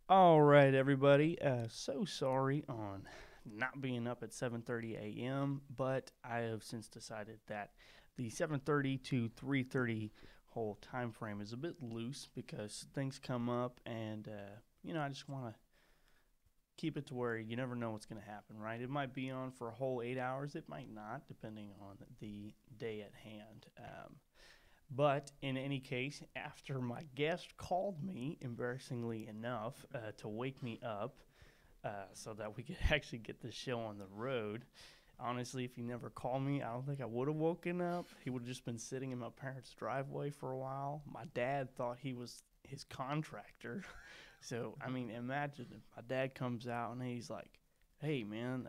All right, everybody. So sorry on not being up at 7:30 a.m., but I have since decided that the 7:30 to 3:30 whole time frame is a bit loose because things come up, and I just want to keep it to where you never know what's going to happen. Right? It might be on for a whole 8 hours. It might not, depending on the day at hand. But in any case, after my guest called me, embarrassingly enough, to wake me up so that we could actually get the show on the road, honestly, if he never called me, I don't think I would have woken up. He would have just been sitting in my parents' driveway for a while. My dad thought he was his contractor. So, I mean, imagine if my dad comes out and he's like, hey man,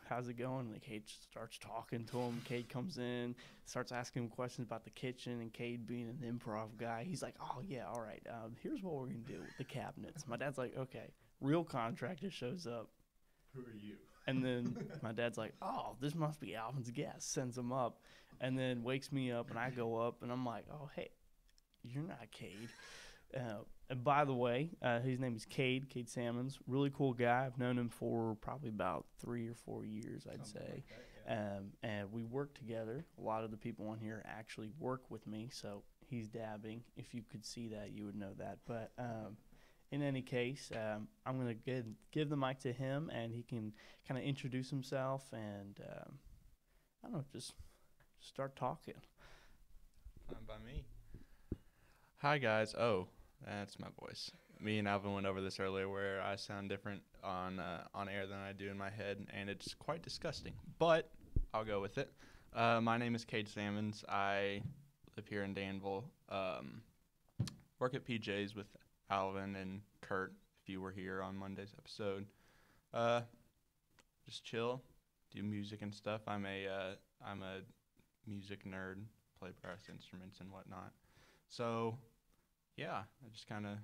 how's it going? And Cade starts talking to him. Cade comes in, starts asking him questions about the kitchen, and Cade being an improv guy, he's like, oh yeah, all right, here's what we're gonna do with the cabinets. My dad's like, okay. Real contractor shows up, Who are you? and then my dad's like, oh, this must be Alvin's guest. Sends him up, and then wakes me up, and I go up, and I'm like, oh hey, you're not Cade. And by the way, his name is Cade Salmons. Really cool guy. I've known him for probably about 3 or 4 years, I'd Something say. like that, yeah. And we work together. A lot of the people on here actually work with me, so he's dabbing. If you could see that, you would know that. But in any case, I'm going to give the mic to him, and he can kind of introduce himself and, I don't know, just start talking. Fine by me. Hi guys. Oh, that's my voice. Me and Alvin went over this earlier, where I sound different on air than I do in my head, and it's quite disgusting. But I'll go with it. My name is Cade Salmons. I live here in Danville. Work at PJ's with Alvin and Kurt. If you were here on Monday's episode, uh, just chill, do music and stuff. I'm a music nerd, play brass instruments and whatnot. So yeah, I just kind of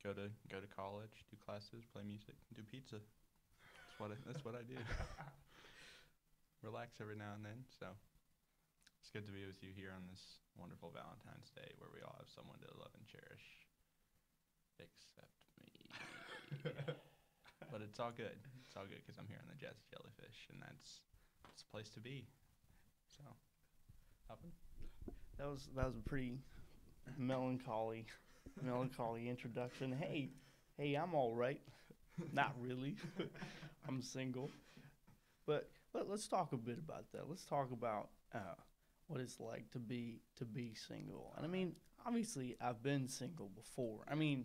go to college, do classes, play music, do pizza. That's what I do. Relax every now and then. So it's good to be with you here on this wonderful Valentine's Day, where we all have someone to love and cherish, except me. But it's all good. It's all good because I'm here on the Jazzy Jellyfish, and that's a place to be. So, Alvin? That was a pretty melancholy introduction. Hey, I'm all right. Not really. I'm single. But let's talk a bit about that. Let's talk about what it's like to be single. And I mean, obviously, I've been single before. I mean,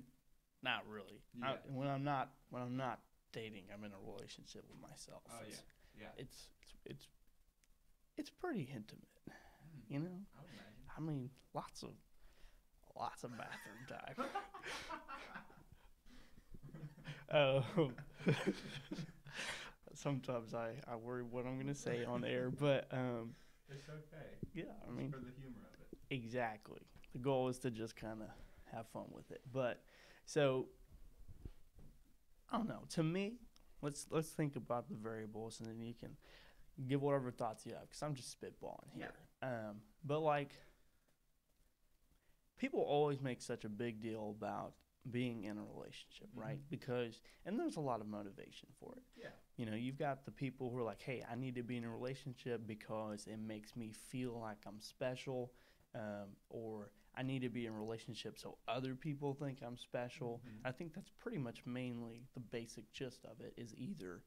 not really. Yeah. When I'm not dating, I'm in a relationship with myself. Oh It's yeah, yeah. it's it's it's pretty intimate, you know. I would imagine. I mean, lots of bathroom time. Um, sometimes I worry what I'm gonna say on air, but It's okay. yeah, I mean, For the humor of it. exactly. The goal is to just kind of have fun with it. But so I don't know. To me, let's think about the variables, and then you can give whatever thoughts you have, because I'm just spitballing here. But like, people always make such a big deal about being in a relationship, right? Because, and there's a lot of motivation for it. Yeah. You've got the people who are like, hey, I need to be in a relationship because it makes me feel like I'm special, or I need to be in a relationship so other people think I'm special. I think that's pretty much mainly the basic gist of it, is either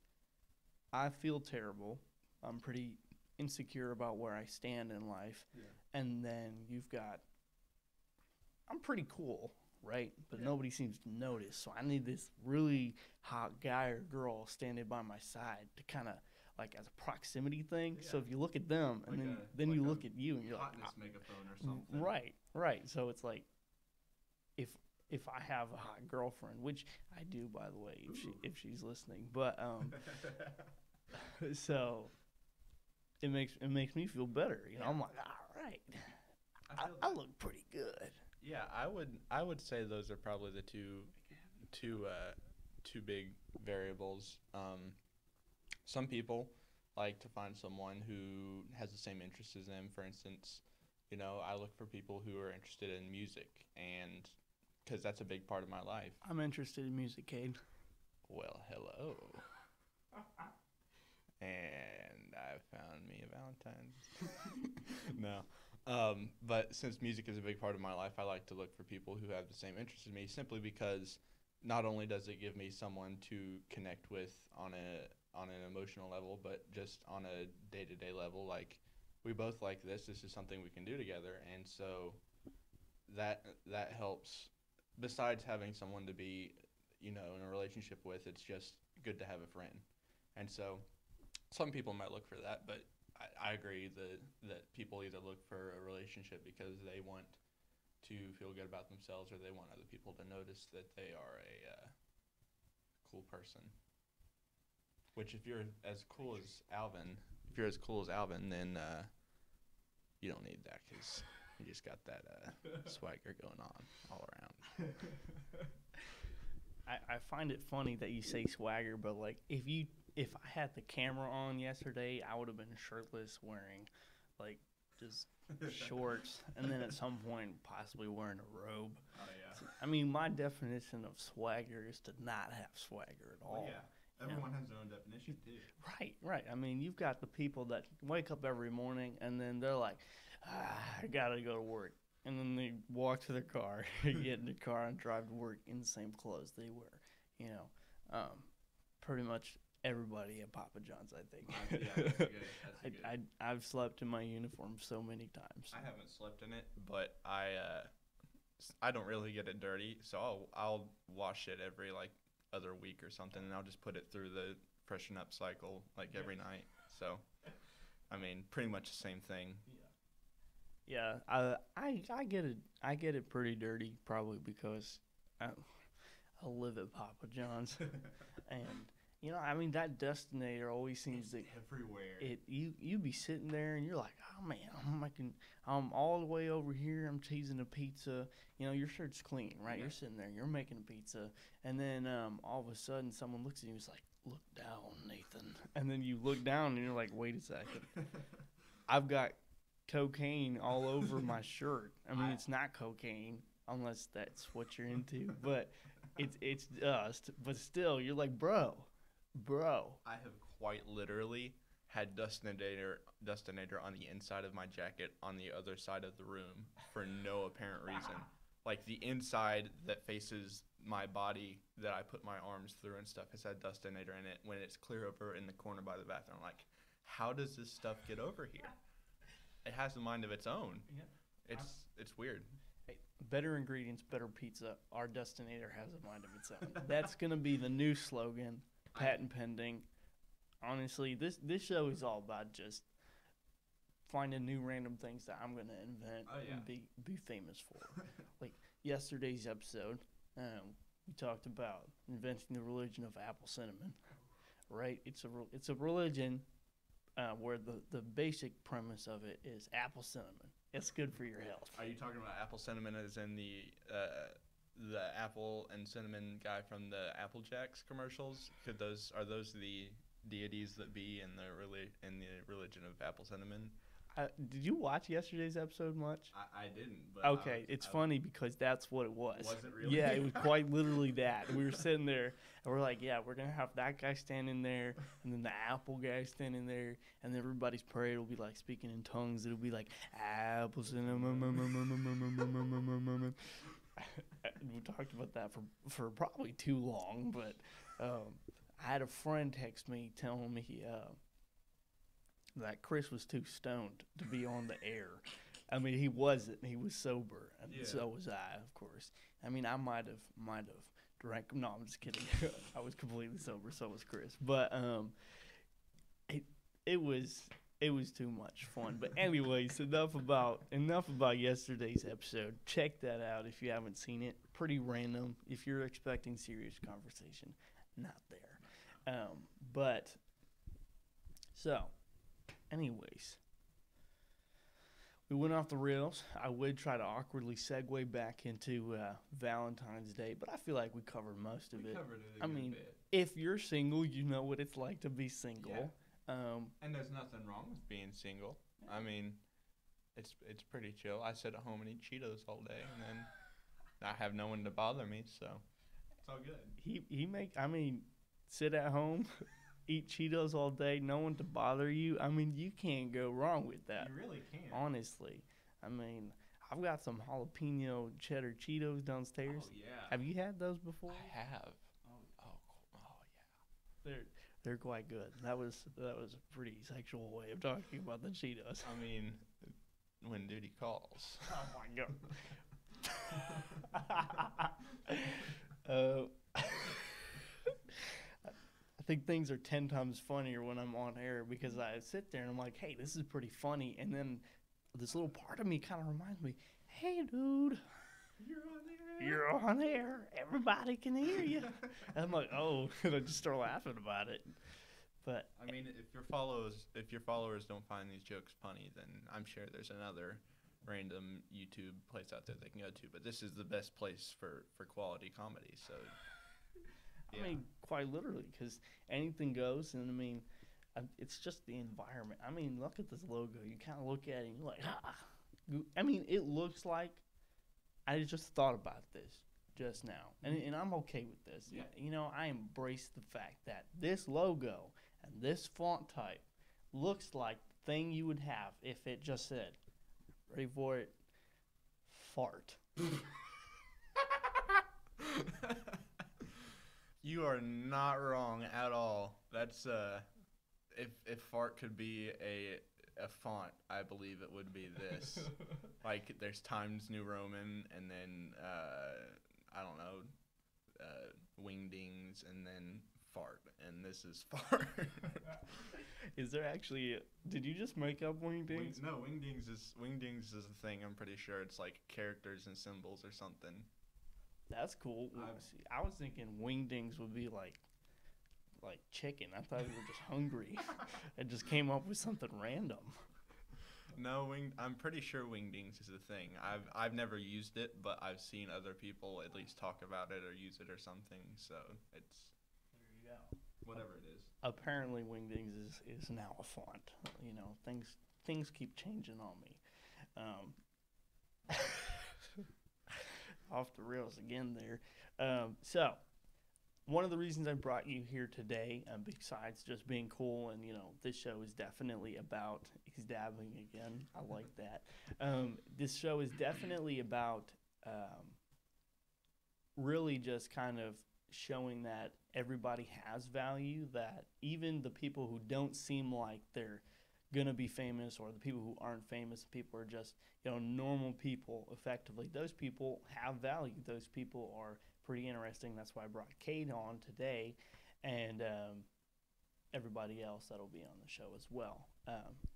I feel terrible, I'm pretty insecure about where I stand in life, Yeah. and then you've got, I'm pretty cool, right? But Yeah. nobody seems to notice. So I need this really hot guy or girl standing by my side to kind of, like, as a proximity thing. So Yeah. if you look at them and then you look at you and you're like, Hotness megaphone or something. right. So it's like, if if I have a hot girlfriend, which I do, by the way, if she's listening, but so it makes me feel better. I'm like, all right, I look pretty good. Yeah, I would say those are probably the two big variables. Some people like to find someone who has the same interests as them. For instance, I look for people who are interested in music, and because that's a big part of my life. I'm interested in music, Cade. Well, hello. And I found me a Valentine's. No. But since music is a big part of my life, I like to look for people who have the same interests as me, simply because not only does it give me someone to connect with on an emotional level, but just on a day-to-day level. Like, we both like this. This is something we can do together, and so that helps. Besides having someone to be, in a relationship with, it's just good to have a friend. And so some people might look for that, but I agree that people either look for a relationship because they want to feel good about themselves, or they want other people to notice that they are a cool person. Which, if you're as cool as Alvin, then you don't need that, because you just got that swagger going on all around. I find it funny that you say swagger, but like if I had the camera on yesterday, I would have been shirtless, wearing like just shorts, and then at some point possibly wearing a robe. Oh yeah. I mean, my definition of swagger is to not have swagger at all. Well, yeah. Everyone has their own definition too. Right. I mean, you've got the people that wake up every morning and then they're like, I gotta go to work. And then they walk to their car, get in the car, and drive to work in the same clothes they wear. Pretty much everybody at Papa John's, I think. Yeah, that's good. I've slept in my uniform so many times. I haven't slept in it, but I don't really get it dirty, so I'll wash it every other week or something, and I'll just put it through the freshen up cycle every night. So, I mean, pretty much the same thing. Yeah, I get it. I get it pretty dirty, probably because I live at Papa John's, and I mean, that dustinator always seems to everywhere. You be sitting there and you're like, oh man, I'm all the way over here. I'm cheesing a pizza. Your shirt's clean, right? Yeah. You're sitting there, you're making a pizza, and then all of a sudden someone looks at you and is like, look down, Nathan, and then you look down and you're like, wait a second, I've got cocaine all over my shirt. I mean, it's not cocaine unless that's what you're into, but it's dust. But still, you're like, bro. I have quite literally had dustinator on the inside of my jacket on the other side of the room for no apparent reason. Like, the inside that faces my body that I put my arms through and stuff has had dustinator in it, when it's clear over in the corner by the bathroom. Like, how does this stuff get over here? It has a mind of its own. Yeah. It's weird. Hey, better ingredients, better pizza. Our destinator has a mind of its own. That's gonna be the new slogan, patent pending. Honestly, this show is all about just finding new random things that I'm gonna invent and be famous for. Like yesterday's episode, we talked about inventing the religion of apple cinnamon. Right? It's a religion. Where the basic premise of it is apple cinnamon. It's good for your health. Are you talking about apple cinnamon as in the apple and cinnamon guy from the Apple Jacks commercials? Are those the deities that be in the religion of apple cinnamon? Did you watch yesterday's episode much? I didn't. But okay, it's funny because that's what it was. Was it really? Yeah, it was quite literally that. We were sitting there, and we're like, yeah, we're going to have that guy standing there, and then the apple guy standing there, and everybody's prayer will be like speaking in tongues. It'll be like, apple cinnamon. We talked about that for probably too long, but I had a friend text me telling me that Chris was too stoned to be on the air. I mean, he wasn't. He was sober, and so was I, of course. I mean, I might have drank. No, I'm just kidding. I was completely sober. So was Chris. But it was too much fun. But anyways, enough about yesterday's episode. Check that out if you haven't seen it. Pretty random. If you're expecting serious conversation, not there. But so. Anyways, we went off the rails. I would try to awkwardly segue back into Valentine's Day, but I feel like we covered most of it. Covered it a good bit. If you're single, you know what it's like to be single. Yeah. And there's nothing wrong with being single. I mean, it's pretty chill. I sit at home and eat Cheetos all day, and then I have no one to bother me, so it's all good. sit at home, eat Cheetos all day, no one to bother you. I mean, you can't go wrong with that. You really can't. Honestly. I mean, I've got some jalapeno cheddar Cheetos downstairs. Oh, yeah. Have you had those before? I have. Oh, yeah. They're quite good. That was a pretty sexual way of talking about the Cheetos. I mean, when duty calls. Oh my god. I think things are 10 times funnier when I'm on air because I sit there and I'm like, hey, this is pretty funny. And then this little part of me kind of reminds me, hey, dude, you're on air. Everybody can hear you. And I'm like, oh, and I just start laughing about it. But I mean, if your followers don't find these jokes funny, then I'm sure there's another random YouTube place out there they can go to. But this is the best place for quality comedy. So, yeah. I mean, quite literally, because anything goes. And I mean, it's just the environment. I mean, look at this logo. You kind of look at it and you're like, ah. I mean, it looks like I just thought about this just now. And I'm okay with this. Yeah. You know, I embrace the fact that this logo and this font type looks like the thing you would have if it just said, ready for it, fart. You are not wrong at all. That's if fart could be a font, I believe it would be this. Like there's Times New Roman, and then I don't know, wingdings, and then fart, and this is fart. Is there actually? Did you just make up wingdings? No, wingdings is a thing. I'm pretty sure it's like characters and symbols or something. That's cool. See, I was thinking wingdings would be like chicken. I thought we were just hungry. I just came up with something random. No, I'm pretty sure wingdings is a thing. I've never used it, but I've seen other people at least talk about it or use it or something. So it's There you go. whatever it is. Apparently, wingdings is now a font. You know, things keep changing on me. Off the rails again there. So, one of the reasons I brought you here today, besides just being cool, and you know, this show is definitely about. He's dabbling again. I like that. This show is definitely about really just kind of showing that everybody has value. That even the people who don't seem like they're gonna be famous, or the people who aren't famous, people are just normal people. Effectively, those people have value. Those people are pretty interesting. That's why I brought Kate on today, and everybody else that'll be on the show as well,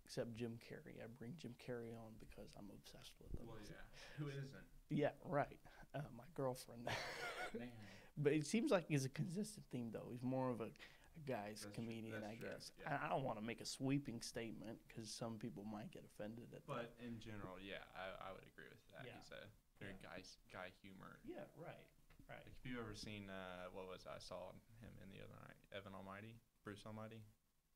except Jim Carrey. I bring Jim Carrey on because I'm obsessed with him. Well, yeah. Who isn't? Yeah, right. My girlfriend. Man. But it seems like he's a consistent theme, though. He's more of a guy's That's comedian, true. I That's true. guess. Yeah. I don't want to make a sweeping statement because some people might get offended at that. But in general, yeah, I would agree with that. Yeah. He's a very guy humor. Yeah, right. Like if you've ever seen what was I saw him in the other night, Evan Almighty, Bruce Almighty,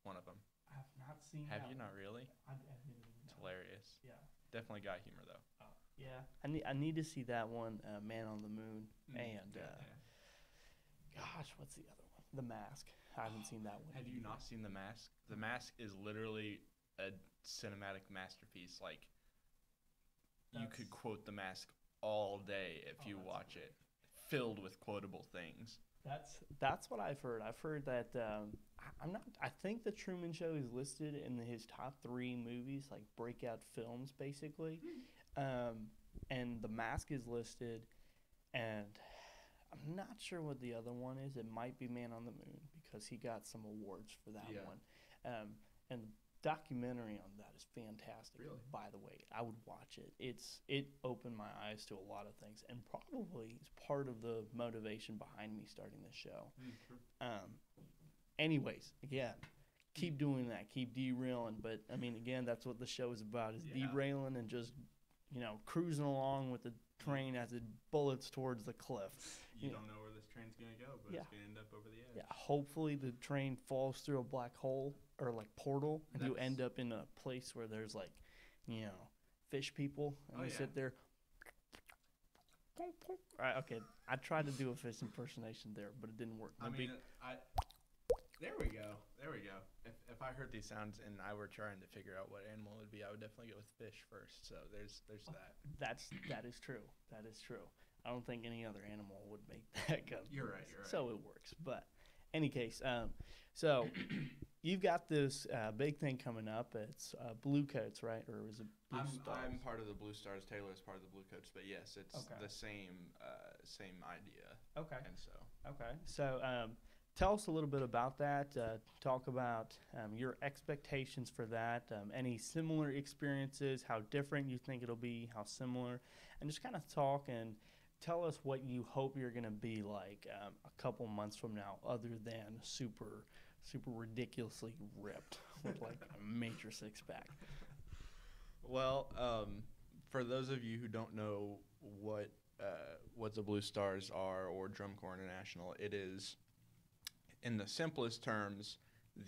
one of them. I have not seen. Have you not really? I didn't even It's know. hilarious. Yeah. Definitely guy humor though. Oh, yeah. I need to see that one, Man on the Moon, and Yeah. gosh, what's the other one? The Mask. I haven't seen that one. Have you not seen The Mask? The Mask is literally a cinematic masterpiece. Like you could quote The Mask all day if you watch it. Filled with quotable things. That's what I've heard. I've heard that I'm not. I think The Truman Show is listed in his top 3 movies, like breakout films, basically. And The Mask is listed, and I'm not sure what the other one is. It might be Man on the Moon because he got some awards for that one. And the documentary on that is fantastic. Really? By the way, I would watch it. It opened my eyes to a lot of things, and probably is part of the motivation behind me starting this show. Anyways, again, keep doing that. Keep derailing. But I mean, again, that's what the show is about: is derailing and just cruising along with the train as it bullets towards the cliff. You don't know where this train's gonna go, but it's gonna end up over the edge. Yeah, hopefully the train falls through a black hole or like portal, and you end up in a place where there's like, fish people, and they sit there. All right, okay. I tried to do a fish impersonation there, but it didn't work. There we go. There we go. If I heard these sounds and I were trying to figure out what animal it would be, I would definitely go with fish first. So there's that. That is true. That is true. I don't think any other animal would make that go. You're right. You're right. So it works. But any case, so you've got this big thing coming up. It's Blue Coats, right? Or is it Blue Stars? I'm part of the Blue Stars. Taylor is part of the Blue Coats. But yes, it's Okay. the same idea. Okay. And so Okay. So tell us a little bit about that. Talk about your expectations for that. Any similar experiences, how different you think it'll be, how similar, and just kind of talk and tell us what you hope you're going to be like a couple months from now, other than super ridiculously ripped with like a major six pack. Well, for those of you who don't know what the Blue Stars are or Drum Corps International, it is, in the simplest terms,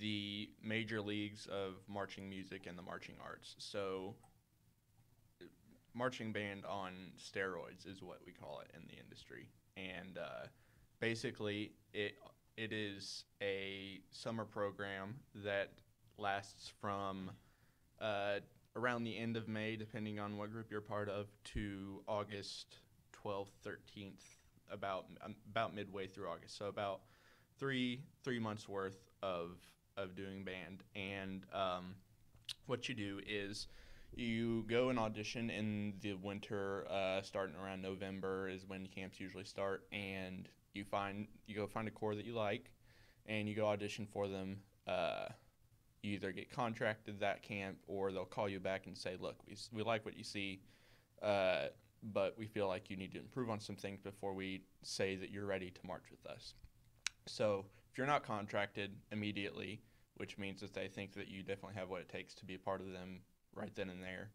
the major leagues of marching music and the marching arts. So, marching band on steroids is what we call it in the industry, and basically it is a summer program that lasts from around the end of May, depending on what group you're part of, to August 12th, 13th, about midway through August. So about three months worth of doing band. And what you do is you go and audition in the winter, starting around November is when camps usually start, and you go find a corps that you like, and you go audition for them. You either get contracted that camp, or they'll call you back and say, look, we like what you see, but we feel like you need to improve on some things before we say that you're ready to march with us. So if you're not contracted immediately, which means that they think that you definitely have what it takes to be a part of them right then and there,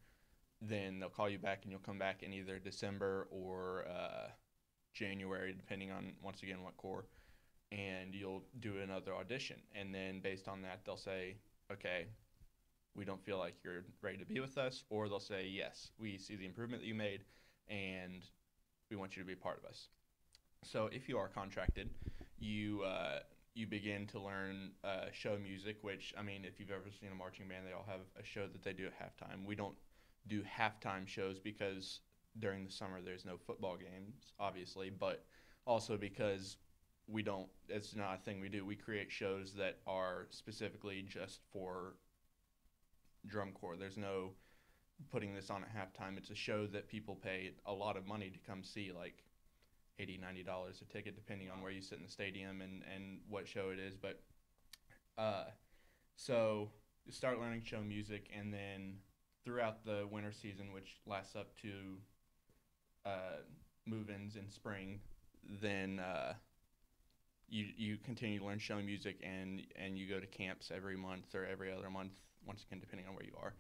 then they'll call you back and you'll come back in either December or January, depending on, once again, what corps, and you'll do another audition. And then based on that, they'll say, okay, we don't feel like you're ready to be with us, or they'll say, yes, we see the improvement that you made, and we want you to be a part of us. So if you are contracted, you begin to learn show music, which, I mean, if you've ever seen a marching band, they all have a show that they do at halftime. We don't do halftime shows because during the summer there's no football games, obviously, but also because it's not a thing we do. We create shows that are specifically just for drum corps. There's no putting this on at halftime. It's a show that people pay a lot of money to come see, like $80, $90 a ticket, depending on where you sit in the stadium and what show it is. But so you start learning show music, and then throughout the winter season, which lasts up to move-ins in spring, then you continue to learn show music, and you go to camps every month or every other month, once again, depending on where you are.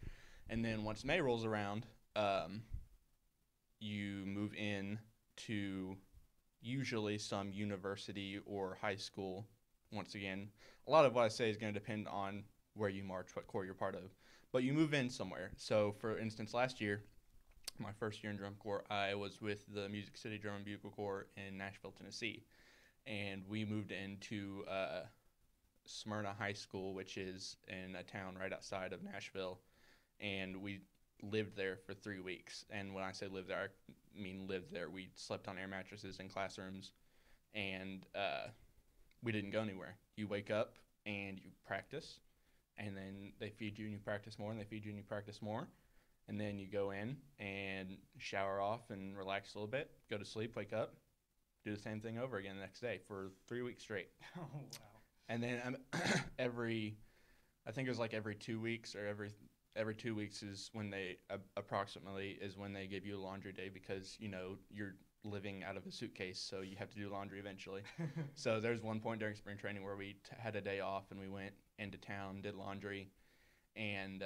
And then once May rolls around, you move in to usually some university or high school. Once again, a lot of what I say is going to depend on where you march, what corps you're part of. But you move in somewhere. So, for instance, last year, my first year in drum corps, I was with the Music City Drum and Bugle Corps in Nashville, Tennessee. And we moved into Smyrna High School, which is in a town right outside of Nashville. And we lived there for 3 weeks. And when I say lived there, I mean lived there. We slept on air mattresses in classrooms, and we didn't go anywhere. You wake up and you practice, and then they feed you and you practice more, and they feed you and you practice more. And then you go in and shower off and relax a little bit, go to sleep, wake up, do the same thing over again the next day for 3 weeks straight. Oh, wow. And then I think it was like every 2 weeks, or every 2 weeks is when they approximately is when they give you a laundry day, because you're living out of a suitcase, so you have to do laundry eventually. So there's one point during spring training where we had a day off, and we went into town, did laundry, and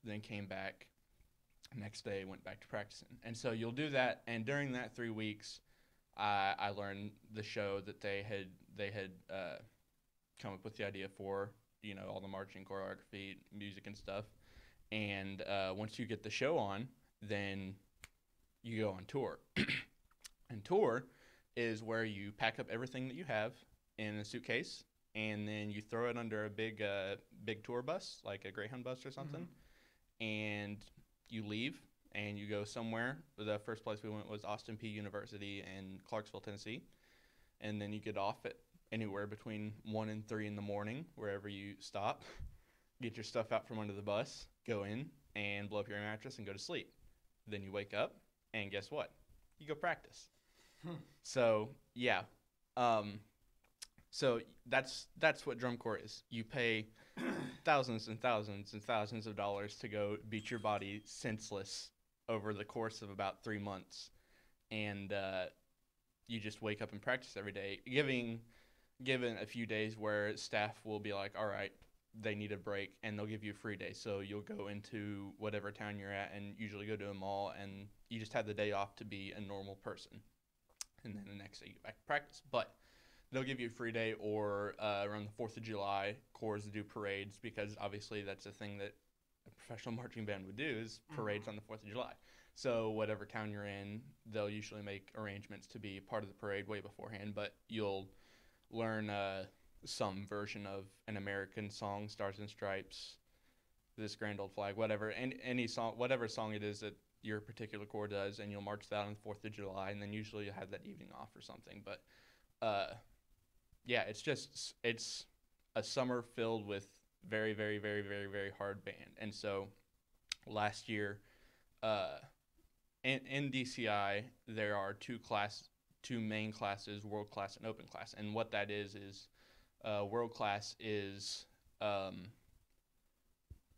then came back. Next day, went back to practicing. And so you'll do that, and during that 3 weeks, I learned the show that they had come up with the idea for, all the marching choreography, music, and stuff. And once you get the show on, then you go on tour. And tour is where you pack up everything that you have in a suitcase, and then you throw it under a big tour bus, like a Greyhound bus or something, and you leave and you go somewhere. The first place we went was Austin Peay University in Clarksville, Tennessee, and then you get off at anywhere between 1 and 3 in the morning, wherever you stop. Get your stuff out from under the bus, go in and blow up your mattress and go to sleep. Then you wake up, and guess what? You go practice. So yeah, so that's what drum corps is. You pay thousands and thousands and thousands of dollars to go beat your body senseless over the course of about 3 months, and you just wake up and practice every day, given a few days where staff will be like, all right, they need a break, and they'll give you a free day. So you'll go into whatever town you're at and usually go to a mall, and you just have the day off to be a normal person. And then the next day you get back to practice. But they'll give you a free day, or around the 4th of July, corps do parades, because obviously that's a thing that a professional marching band would do, is parades on the 4th of July. So whatever town you're in, they'll usually make arrangements to be part of the parade way beforehand, but you'll learn some version of an American song, Stars and Stripes, This Grand Old Flag, whatever, and any song, whatever song it is that your particular corps does, and you'll march that on the 4th of July, and then usually you'll have that evening off or something. But yeah, it's a summer filled with very, very, very, very, very hard band. And so last year, in DCI, there are two main classes, world class and open class. And what that is world class is a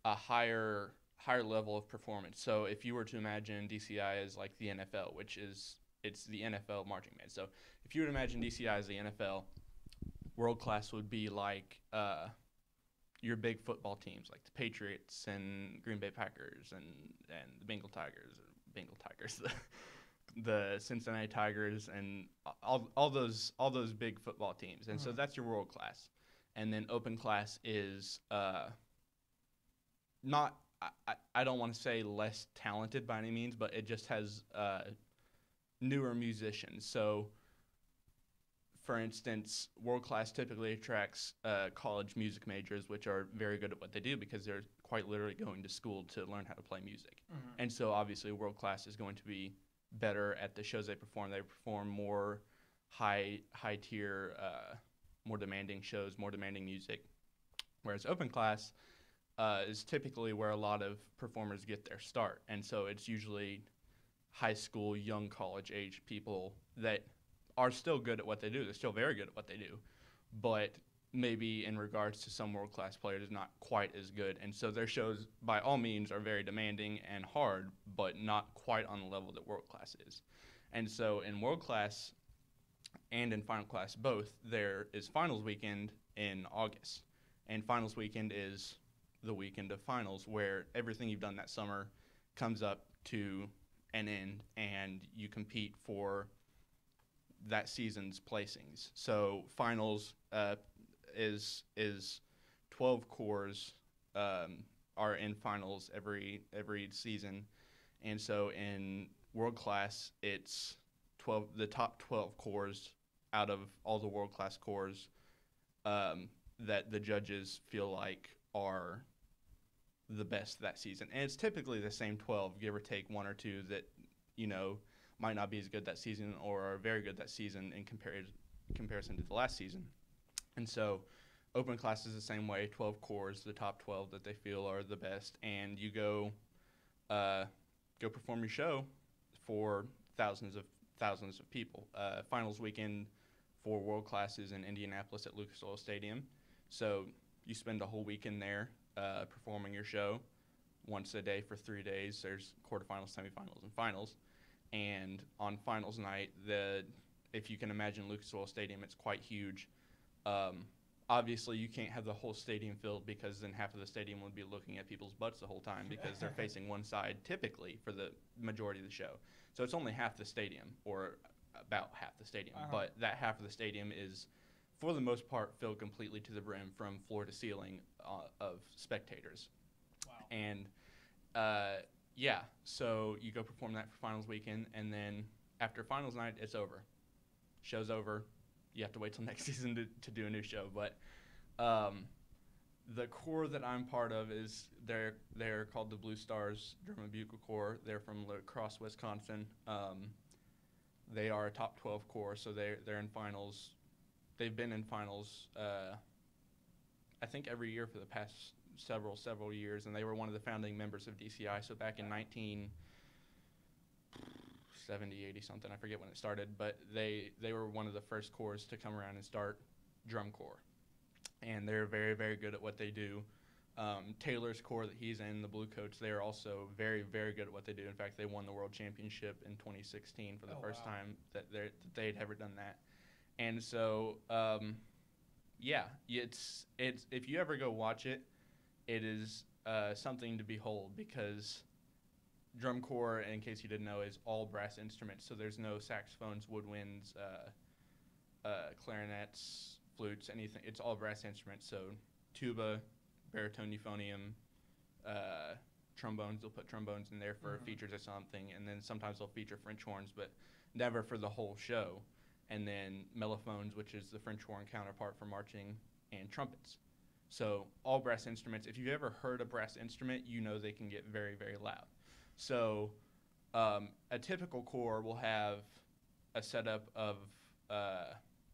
higher level of performance. So if you were to imagine DCI as like the NFL, it's the NFL marching band. So if you were to imagine DCI as the NFL, world class would be like your big football teams, like the Patriots and Green Bay Packers and the Bengal Tigers, the Cincinnati Tigers, and all those big football teams. And so that's your world class. And then open class is not, I don't want to say less talented by any means, but it just has newer musicians. So for instance, world class typically attracts college music majors, which are very good at what they do because they're quite literally going to school to learn how to play music. And so obviously world class is going to be better at the shows they perform. They perform more high tier, more demanding shows, more demanding music. Whereas open class is typically where a lot of performers get their start. And so it's usually high school, young college age people that are still good at what they do. They're still very good at what they do, but maybe in regards to some world-class players, not quite as good. And so their shows, by all means, are very demanding and hard, but not quite on the level that world-class is. And so in world-class and in final class both, there is finals weekend in August. And finals weekend is the weekend of finals, where everything you've done that summer comes up to an end, and you compete for that season's placings. So finals is 12 corps are in finals every season, and so in world class it's the top 12 corps out of all the world class corps that the judges feel like are the best that season. And it's typically the same 12, give or take one or two that might not be as good that season or are very good that season in comparison to the last season. And so open class is the same way, 12 corps, the top 12 that they feel are the best, and you go perform your show for thousands of people. Finals weekend for world class is in Indianapolis at Lucas Oil Stadium. So you spend a whole weekend there performing your show once a day for 3 days. There's quarterfinals, semifinals, and finals. And on finals night, if you can imagine Lucas Oil Stadium, it's quite huge. Obviously, you can't have the whole stadium filled, because then half of the stadium would be looking at people's butts the whole time, because they're facing one side typically for the majority of the show. So it's only half the stadium, or about half the stadium. But that half of the stadium is, for the most part, filled completely to the brim from floor to ceiling of spectators. Wow. And yeah, so you go perform that for finals weekend, and then after finals night, it's over. Show's over. You have to wait till next season to do a new show. But Um, the corps that I'm part of is they're called the Blue Stars Drum and Bugle Corps. They're from La Crosse, Wisconsin. They are a top 12 corps, so they're in finals. They've been in finals, I think every year for the past several years, and they were one of the founding members of DCI. So back in 1970, 80 something, I forget when it started, but they were one of the first corps to come around and start drum corps, and they're very, very good at what they do. Taylor's corps that he's in, the Blue Coats, they're also very, very good at what they do. In fact, they won the World Championship in 2016 for the first time that they'd ever done that. And so, yeah, it's if you ever go watch it, it is something to behold, because drum corps, in case you didn't know, is all brass instruments. So there's no saxophones, woodwinds, clarinets, flutes, anything. It's all brass instruments. So tuba, baritone, euphonium, trombones. They'll put trombones in there for features or something, and then sometimes they'll feature French horns, but never for the whole show. And then mellophones, which is the French horn counterpart for marching, and trumpets. So all brass instruments. If you've ever heard a brass instrument, you know they can get very, very loud. So a typical corps will have a setup of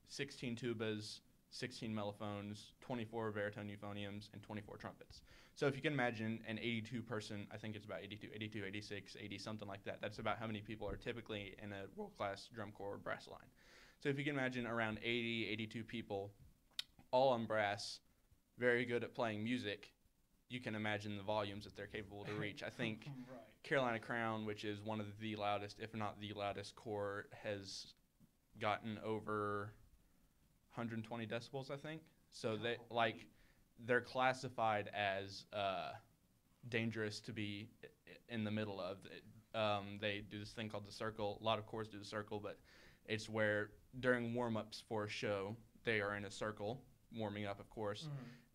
16 tubas, 16 mellophones, 24 baritone euphoniums, and 24 trumpets. So if you can imagine an 82 person, I think it's about 82, 86, 80, something like that. That's about how many people are typically in a world-class drum corps brass line. So if you can imagine around 80, 82 people, all on brass, very good at playing music, you can imagine the volumes that they're capable to reach. I think Carolina Crown, which is one of the loudest, if not the loudest corps, has gotten over 120 decibels, I think. So they're classified as dangerous to be in the middle of. They do this thing called the circle. A lot of corps do the circle, but it's where during warm-ups for a show, they are in a circle, warming up, of course,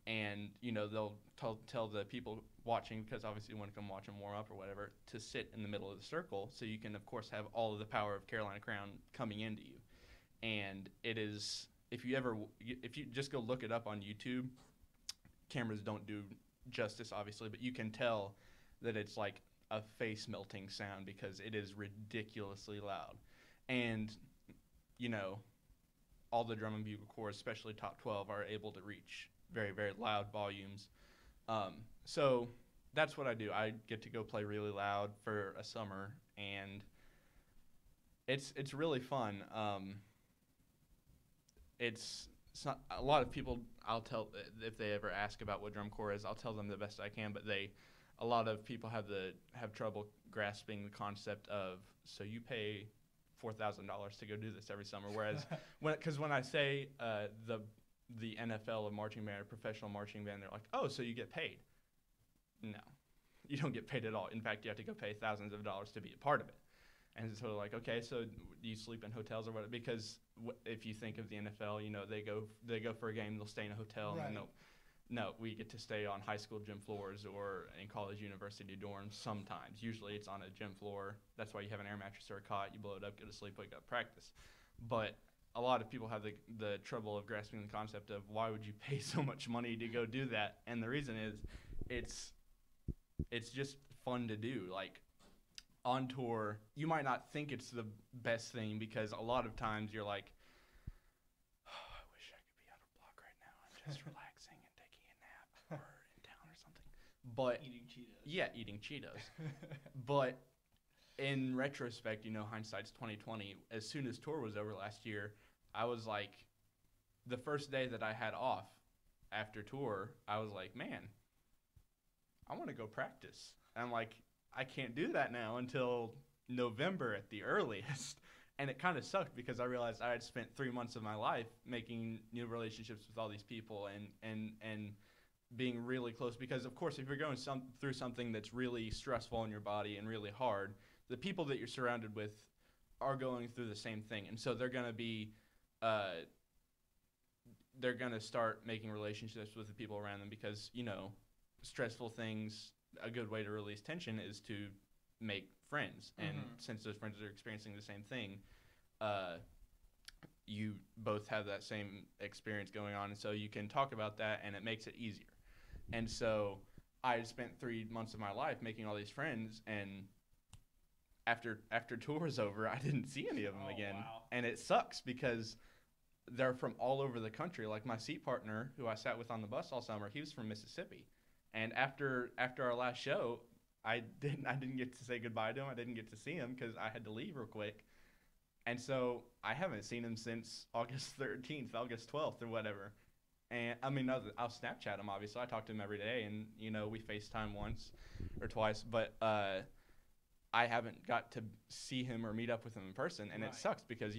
and they'll tell the people watching, because obviously you want to come watch them warm up or whatever, to sit in the middle of the circle, so you can, of course, have all of the power of Carolina Crown coming into you. And it is, if you just go look it up on YouTube, cameras don't do justice, obviously, but you can tell that it's like a face-melting sound, because it is ridiculously loud. And all the drum and bugle corps, especially top 12, are able to reach very, very loud volumes. So that's what I do. I get to go play really loud for a summer, and it's really fun. It's not a lot of people. I'll tell if they ever ask about what drum corps is, I'll tell them the best I can. But a lot of people have trouble grasping the concept of, so you pay $4,000 to go do this every summer. Whereas when I say the NFL, a marching band, a professional marching band, they're like, oh, so you get paid. No, you don't get paid at all. In fact, you have to go pay thousands of dollars to be a part of it. And so like, okay, so do you sleep in hotels or what? Because if you think of the NFL, they go for a game, they'll stay in a hotel, right. And then no, we get to stay on high school gym floors or in college university dorms sometimes. Usually it's on a gym floor. That's why you have an air mattress or a cot. You blow it up, go to sleep, wake up, practice. But a lot of people have the trouble of grasping the concept of, why would you pay so much money to go do that? And the reason is it's just fun to do. Like, on tour, you might not think it's the best thing, because a lot of times you're like, oh, I wish I could be out of block right now and just relaxing and taking a nap or in town or something. But eating Cheetos. Yeah, eating Cheetos. But in retrospect, hindsight's 2020. As soon as tour was over last year, I was like, the first day that I had off after tour, I was like, man, I want to go practice. And I'm like, I can't do that now until November at the earliest. And it kind of sucked, because I realized I had spent 3 months of my life making new relationships with all these people and being really close. Because, of course, if you're going through something that's really stressful in your body and really hard, the people that you're surrounded with are going through the same thing. And so they're going to be they're going to start making relationships with the people around them, because, stressful things, a good way to release tension is to make friends. And since those friends are experiencing the same thing, you both have that same experience going on, and so you can talk about that, and it makes it easier. And so I spent 3 months of my life making all these friends, and after tour was over, I didn't see any of them again, wow. and it sucks because they're from all over the country. Like my seat partner, who I sat with on the bus all summer, he was from Mississippi, and after our last show, I didn't get to say goodbye to him. I didn't get to see him because I had to leave real quick, and so I haven't seen him since August 13th, August 12th, or whatever. And I mean, I'll Snapchat him. Obviously, I talk to him every day, and we FaceTime once or twice, but I haven't got to see him or meet up with him in person, and Right. it sucks because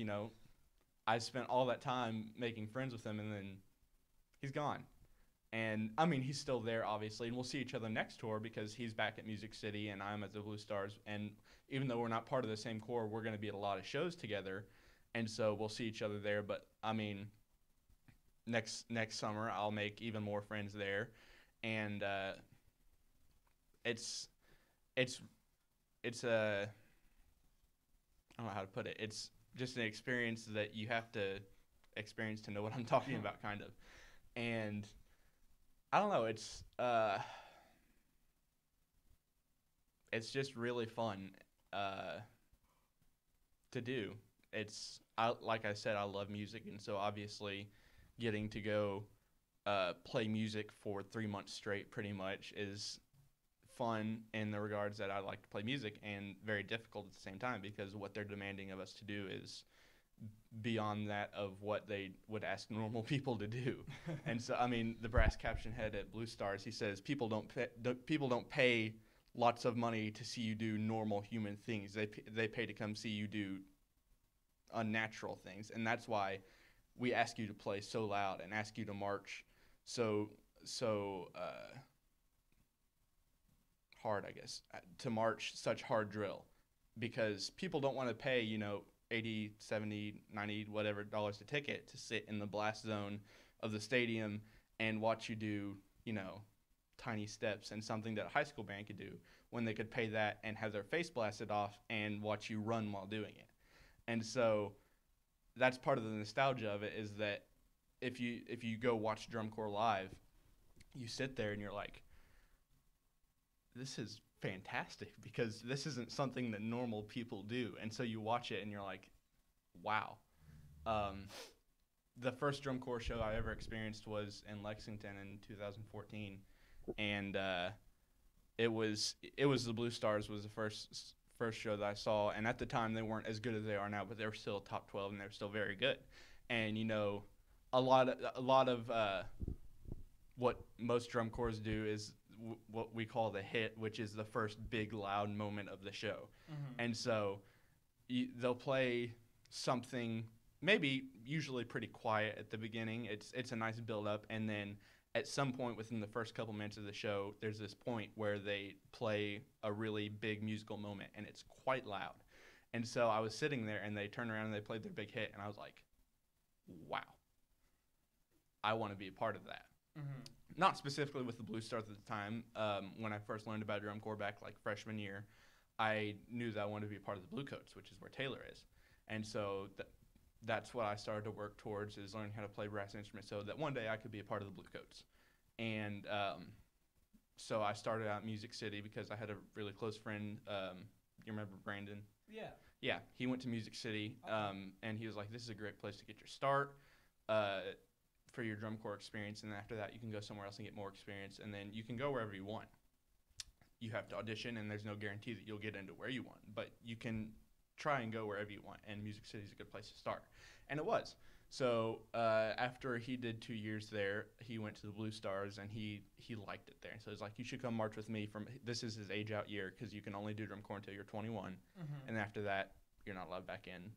I spent all that time making friends with him, and then he's gone. And I mean, he's still there, obviously, and we'll see each other next tour because he's back at Music City and I'm at the Blue Stars. And even though we're not part of the same corps, we're going to be at a lot of shows together, and so we'll see each other there. But I mean, next summer I'll make even more friends there, and it's it's it's a I don't know how to put it. It's just an experience that you have to experience to know what I'm talking about, kind of. And I don't know. It's just really fun to do. Like I said, I love music, and so obviously, getting to go play music for 3 months straight, pretty much, is fun in the regards that I like to play music, and very difficult at the same time because what they're demanding of us to do is beyond that of what they would ask normal people to do. And so, I mean, the brass caption head at Blue Stars, he says people don't pay lots of money to see you do normal human things. They pay to come see you do unnatural things, and that's why we ask you to play so loud and ask you to march so hard, I guess, to march such hard drill, because people don't want to pay, 80, 70, 90, whatever dollars a ticket to sit in the blast zone of the stadium and watch you do, tiny steps and something that a high school band could do, when they could pay that and have their face blasted off and watch you run while doing it. And so that's part of the nostalgia of it, is that if you go watch drum corps live, you sit there and you're like, this is fantastic, because this isn't something that normal people do. And so you watch it and you're like, wow. The first drum corps show I ever experienced was in Lexington in 2014, and it was the Blue Stars was the first show that I saw, and at the time they weren't as good as they are now, but they were still top 12 and they were still very good. And a lot of what most drum corps do is what we call the hit, which is the first big loud moment of the show. Mm-hmm. And so they'll play something maybe usually pretty quiet at the beginning. It's a nice build up, and then at some point within the first couple minutes of the show, there's this point where they play a really big musical moment, and it's quite loud. And so I was sitting there, and they turned around and they played their big hit, and I was like, wow, I want to be a part of that. Mm-hmm. Not specifically with the Blue Stars at the time. When I first learned about drum corps back like freshman year, I knew that I wanted to be a part of the Blue Coats, which is where Taylor is. And so that's what I started to work towards, is learning how to play brass instruments so that one day I could be a part of the Blue Coats. And so I started out in Music City because I had a really close friend. You remember Brandon? Yeah. Yeah, he went to Music City, and he was like, this is a great place to get your start for your drum corps experience, and after that you can go somewhere else and get more experience, and then you can go wherever you want. You have to audition, and there's no guarantee that you'll get into where you want, but you can try and go wherever you want, and Music City is a good place to start. And it was. So after he did 2 years there, he went to the Blue Stars, and he liked it there. And so he's like, you should come march with me. This is his age out year, because you can only do drum corps until you're 21. Mm-hmm. And after that, you're not allowed back in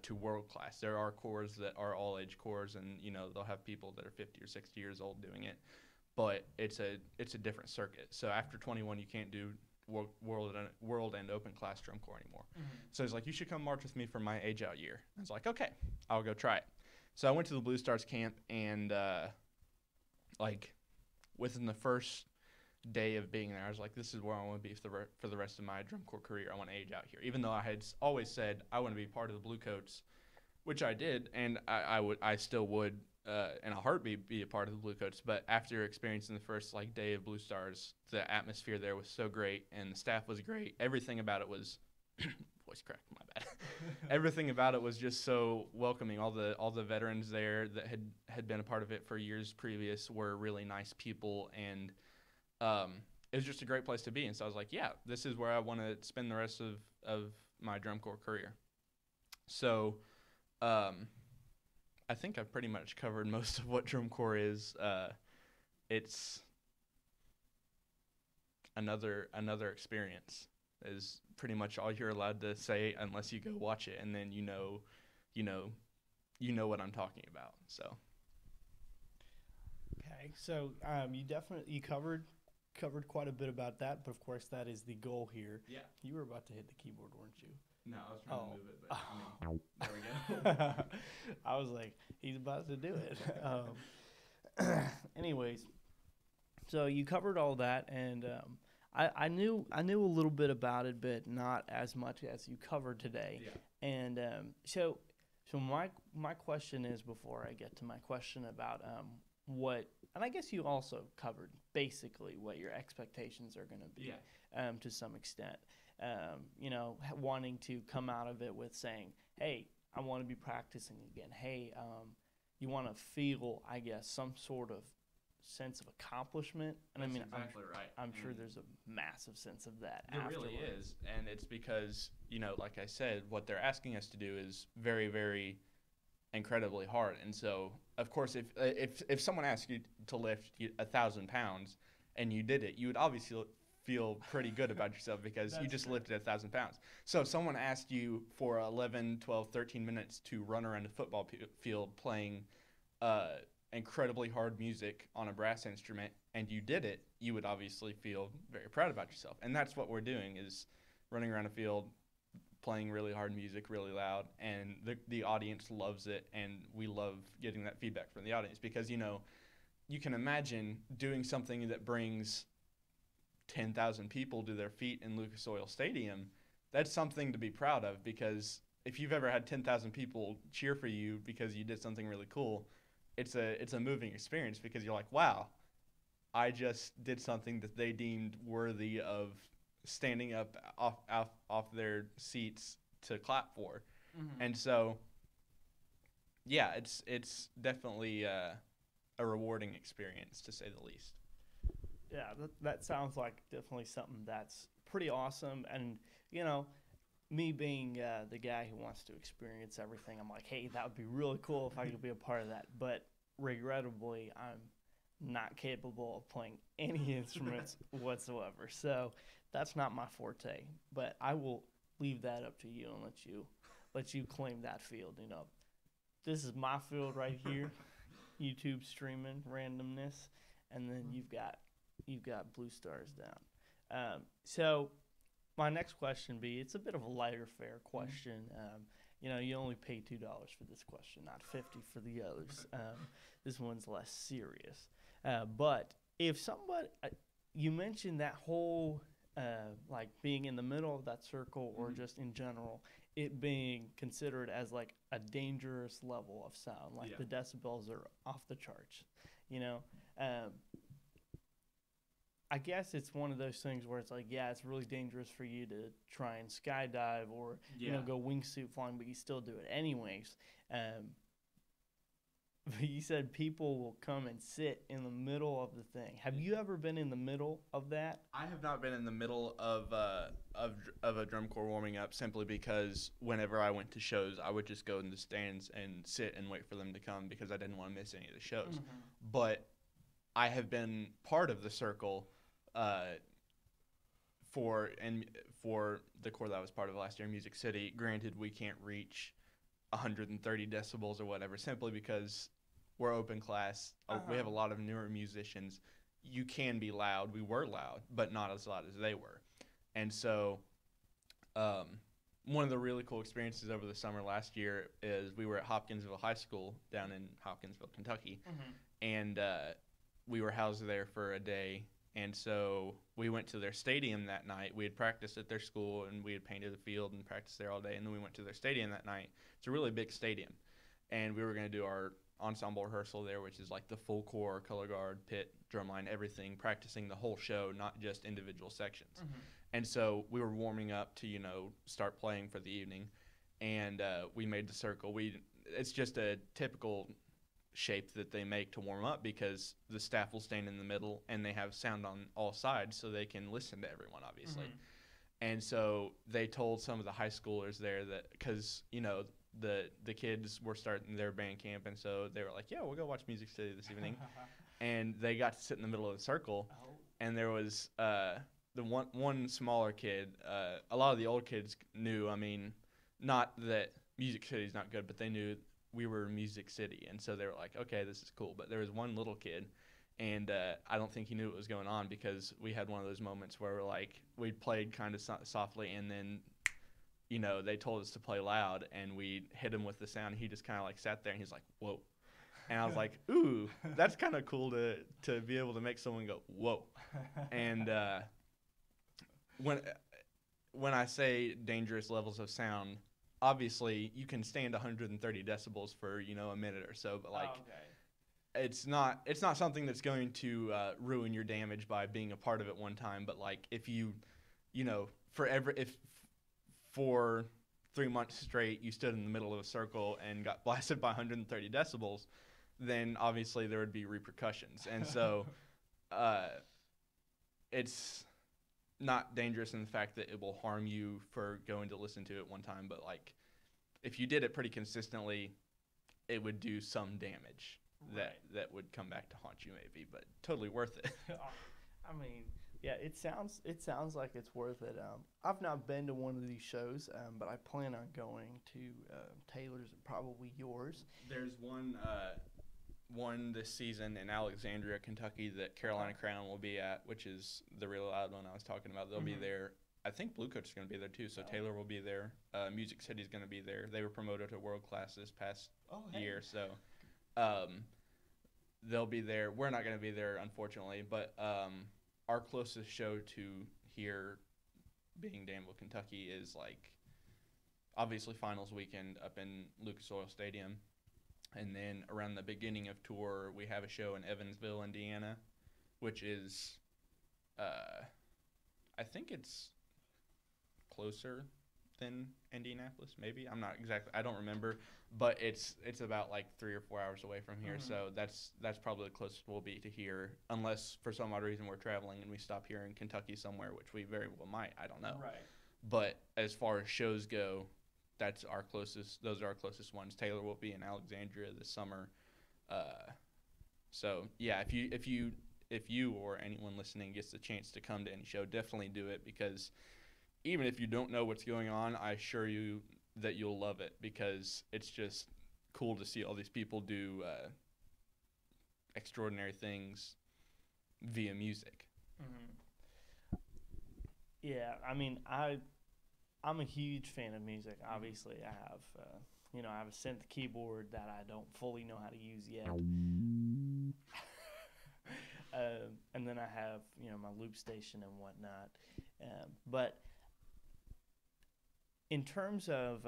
to world class. There are corps that are all age corps, and they'll have people that are 50 or 60 years old doing it. But it's a different circuit. So after 21, you can't do world and open class drum corps anymore. Mm-hmm. So he's like, you should come march with me for my age out year. I was like, okay, I'll go try it. So I went to the Blue Stars camp, and within the first day of being there, I was like, this is where I want to be for the rest of my drum corps career. I want to age out here. Even though I had always said I want to be part of the Blue Coats, which I did, and I still would in a heartbeat be a part of the Blue Coats. But after experiencing the first like day of Blue Stars, the atmosphere there was so great, and the staff was great. Everything about it was voice crack, my bad. Everything about it was just so welcoming. All the veterans there that had been a part of it for years previous were really nice people, and it was just a great place to be. And so I was like, yeah, this is where I want to spend the rest of my drum corps career. So I think I've pretty much covered most of what drum corps is. It's another experience is pretty much all you're allowed to say unless you go watch it, and then you know what I'm talking about. So Okay, so you covered quite a bit about that, but of course that is the goal here. yeah. You were about to hit the keyboard, weren't you? No, I was trying to move it, but I mean, there we go. I was like, he's about to do it. Anyways, so you covered all that, and I knew a little bit about it, but not as much as you covered today. Yeah. And so my question is, before I get to my question about what, and I guess you also covered basically what your expectations are going to be, to some extent. Wanting to come out of it with saying, hey, I want to be practicing again. Hey, you want to feel, I guess, some sort of sense of accomplishment. And That's I mean, exactly right. I'm sure there's a massive sense of that. There really is. And it's because, like I said, what they're asking us to do is very, very incredibly hard. And so, of course, if someone asked you to lift 1,000 pounds and you did it, you would obviously feel pretty good about yourself because you just lifted 1,000 pounds. So if someone asked you for 11, 12, 13 minutes to run around a football field playing incredibly hard music on a brass instrument and you did it, you would obviously feel very proud about yourself. And that's what we're doing, is running around a field playing really hard music really loud, and the audience loves it, and we love getting that feedback from the audience because you can imagine doing something that brings 10,000 people to their feet in Lucas Oil Stadium. That's something to be proud of, because if you've ever had 10,000 people cheer for you because you did something really cool, it's a moving experience because you're like, wow, I just did something that they deemed worthy of standing up off their seats to clap for. Mm-hmm. And so, yeah, it's definitely a rewarding experience, to say the least. Yeah, that sounds like definitely something that's pretty awesome. And, me being the guy who wants to experience everything, I'm like, hey, that would be really cool if I could be a part of that. But regrettably, I'm not capable of playing any instruments whatsoever. So that's not my forte. But I will leave that up to you and let you claim that field. This is my field right here. YouTube streaming randomness, and then you've got Blue Stars down. So my next question it's a bit of a lighter fare question. You only pay $2 for this question, not $50 for the others. This one's less serious. But if somebody, you mentioned that whole like being in the middle of that circle, or just in general, it being considered as like a dangerous level of sound, like the decibels are off the charts. I guess it's one of those things where it's like, it's really dangerous for you to try and skydive or go wingsuit flying, but you still do it anyways. You said people will come and sit in the middle of the thing. Have you ever been in the middle of that? I have not been in the middle of a drum corps warming up, simply because whenever I went to shows, I would just go in the stands and sit and wait for them to come because I didn't want to miss any of the shows. Mm-hmm. But I have been part of the circle for the corps that I was part of last year in Music City. Granted, we can't reach 130 decibels or whatever, simply because we're open class. We have a lot of newer musicians. You can be loud. We were loud, but not as loud as they were. And so one of the really cool experiences over the summer last year is we were at Hopkinsville High School down in Hopkinsville, Kentucky. Mm-hmm. And we were housed there for a day, And so we went to their stadium that night. We had practiced at their school, and we had painted the field and practiced there all day. And then we went to their stadium that night. It's a really big stadium. And we were going to do our ensemble rehearsal there, which is like the full core, color guard, pit, drumline, everything, practicing the whole show, not just individual sections. Mm-hmm. And so we were warming up to, start playing for the evening. And we made the circle. It's just a typical shape that they make to warm up because the staff will stand in the middle and they have sound on all sides so they can listen to everyone, obviously. Mm-hmm. And so they told some of the high schoolers there that because, the kids were starting their band camp, and so they were like, yeah, we'll go watch Music City this evening. And they got to sit in the middle of the circle, and there was the one smaller kid. A lot of the old kids knew, not that Music City's not good, but they knew we were Music City, and so they were like, okay, this is cool. But there was one little kid, and I don't think he knew what was going on because we had one of those moments where we played kind of softly, and then they told us to play loud, and we hit him with the sound. He just kind of sat there, and he's like, whoa. And I was like, ooh, that's kind of cool to be able to make someone go, whoa. And when I say dangerous levels of sound, obviously you can stand 130 decibels for, a minute or so, but it's not something that's going to ruin your damage by being a part of it one time. But if you, for 3 months straight you stood in the middle of a circle and got blasted by 130 decibels, then obviously there would be repercussions. And so it's not dangerous in the fact that it will harm you for going to listen to it one time, but if you did it pretty consistently, it would do some damage. Right. that would come back to haunt you maybe, but totally worth it. Yeah, it sounds like it's worth it. I've not been to one of these shows, but I plan on going to Taylor's and probably yours. There's one this season in Alexandria, Kentucky that Carolina Crown will be at, which is the real loud one I was talking about. They'll be there. I think Blue Coat's going to be there too, so Taylor will be there. Music City's going to be there. They were promoted to world class this past year, so they'll be there. We're not going to be there, unfortunately, but our closest show to here, being Danville, Kentucky, is obviously finals weekend up in Lucas Oil Stadium. And then around the beginning of tour, we have a show in Evansville, Indiana, which is, I think it's closer than Indianapolis, maybe. I'm not exactly, I don't remember, but it's about 3 or 4 hours away from here. Mm-hmm. So that's probably the closest we'll be to here, unless for some odd reason we're traveling and we stop here in Kentucky somewhere, which we very well might. I don't know. Right. But as far as shows go, that's our closest. Those are our closest ones. Taylor will be in Alexandria this summer. So yeah, if you or anyone listening gets the chance to come to any show, definitely do it, because even if you don't know what's going on, I assure you that you'll love it, because it's just cool to see all these people do extraordinary things via music. Mm-hmm. Yeah, I'm a huge fan of music. Obviously, I have a synth keyboard that I don't fully know how to use yet. And then I have, my loop station and whatnot. But in terms of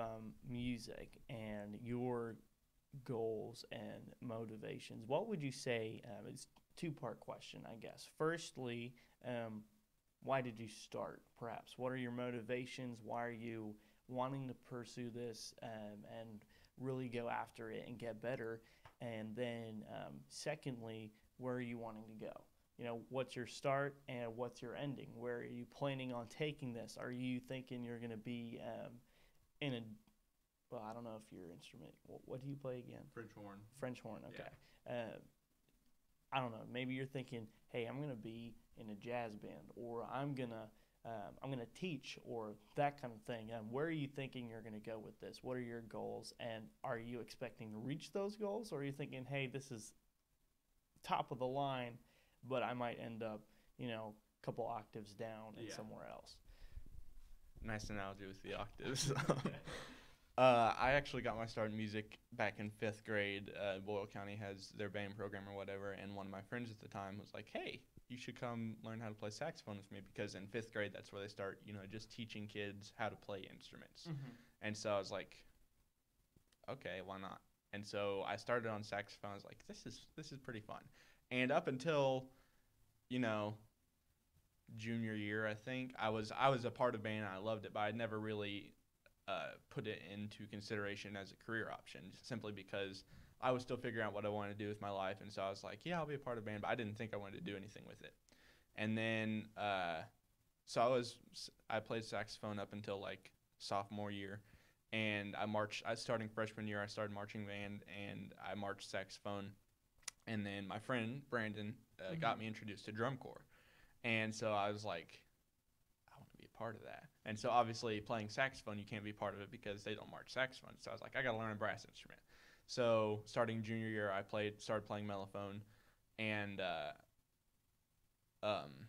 music and your goals and motivations, what would you say, it's a two-part question, I guess. Firstly, why did you start, perhaps? What are your motivations? Why are you wanting to pursue this and really go after it and get better? And then secondly, where are you wanting to go? What's your start and what's your ending? Where are you planning on taking this? Are you thinking you're going to be I don't know if your instrument, what do you play again? French horn, okay. Yeah. I don't know, maybe you're thinking, hey, I'm going to be in a jazz band, or I'm going to teach, or that kind of thing. Where are you thinking you're going to go with this? What are your goals? And are you expecting to reach those goals? Or are you thinking, hey, this is top of the line, but I might end up, a couple octaves down and somewhere else? Nice analogy with the octaves. I actually got my start in music back in 5th grade. Boyle County has their band program or whatever, and one of my friends at the time was like, "Hey, you should come learn how to play saxophone with me," because in 5th grade, that's where they start, just teaching kids how to play instruments. Mm-hmm. And so I was like, "Okay, why not?" And so I started on saxophone. I was like, "This is pretty fun." And up until, you know, junior year, I think I was a part of band and I loved it, but I never really put it into consideration as a career option, simply because I was still figuring out what I wanted to do with my life. And so I was like, yeah, I'll be a part of band, but I didn't think I wanted to do anything with it. And then so I played saxophone up until like sophomore year, and I starting freshman year I started marching band and I marched saxophone. And then my friend Brandon got me introduced to drum corps. And so I was like, I want to be a part of that. And so obviously playing saxophone, you can't be part of it because they don't march saxophone. So I was like, I got to learn a brass instrument. So starting junior year, started playing mellophone, and um,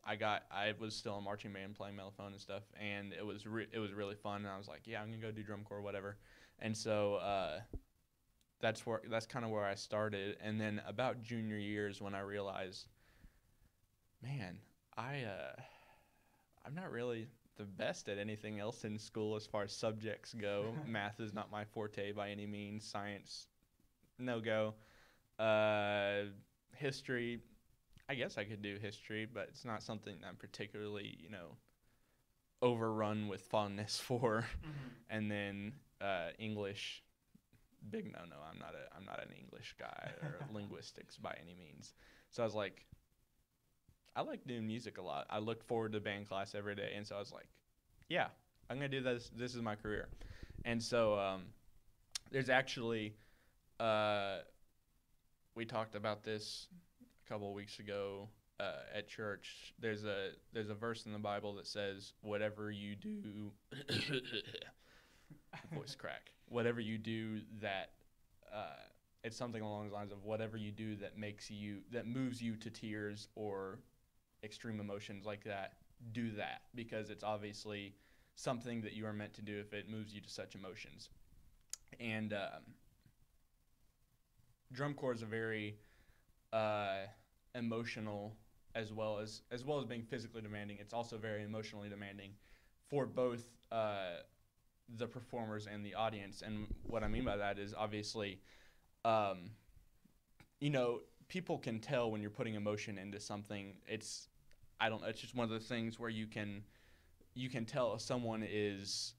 I was still in marching band playing mellophone and stuff, and it was really fun. And I was like, yeah, I'm gonna go do drum corps, whatever. And so that's kind of where I started. And then about junior years when I realized, man, I'm not really the best at anything else in school as far as subjects go. Math is not my forte by any means. Science, no go. History, I guess I could do history, but it's not something I'm particularly, overrun with fondness for. Mm-hmm. And then English, big no. I'm not an English guy or linguistics by any means. So I was like, I like doing music a lot. I look forward to band class every day, and so I was like, yeah, I'm gonna do this. This is my career. And so there's actually we talked about this a couple of weeks ago at church. There's a verse in the Bible that says, "Whatever you do," voice crack. Whatever you do that. It's something along the lines of whatever you do that moves you to tears or extreme emotions like that, do that, because it's obviously something that you are meant to do if it moves you to such emotions. And drum corps is a very emotional, as well as being physically demanding. It's also very emotionally demanding for both the performers and the audience. And what I mean by that is obviously, people can tell when you're putting emotion into something. It's just one of those things where you can tell if someone is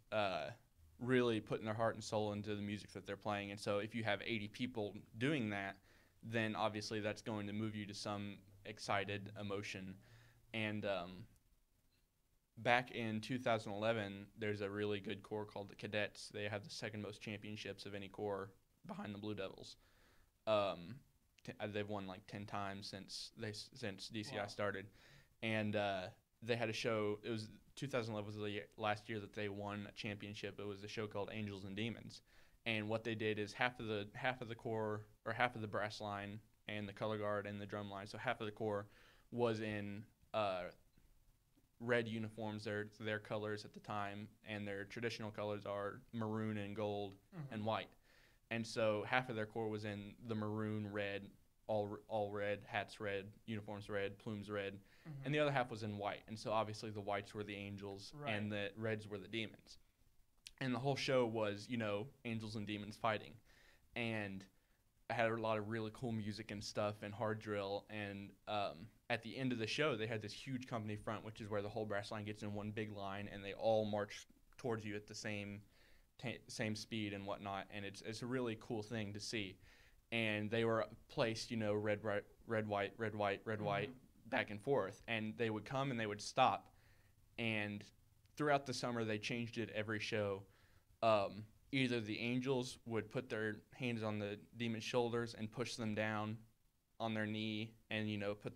really putting their heart and soul into the music that they're playing. And so if you have 80 people doing that, then obviously that's going to move you to some excited emotion. And back in 2011, there's a really good corps called the Cadets. They have the second most championships of any corps behind the Blue Devils. They've won like 10 times since DCI started. And they had a show. It was 2011 was the last year that they won a championship. It was a show called Angels and Demons. And what they did is half of the corps, or half of the brass line and the color guard and the drum line. So half of the corps was in red uniforms. Their colors at the time, and their traditional colors are maroon and gold and white. And so half of their corps was in the maroon, red, all red, hats red, uniforms red, plumes red, and the other half was in white. And so obviously the whites were the angels, and the reds were the demons. And the whole show was, angels and demons fighting. And I had a lot of really cool music and stuff and hard drill. And at the end of the show, they had this huge company front, which is where the whole brass line gets in one big line, and they all march towards you at the same speed and whatnot. And it's a really cool thing to see. And they were placed, red, white, back and forth. And they would come and they would stop. And throughout the summer, they changed it every show. Either the angels would put their hands on the demon's shoulders and push them down on their knee, and put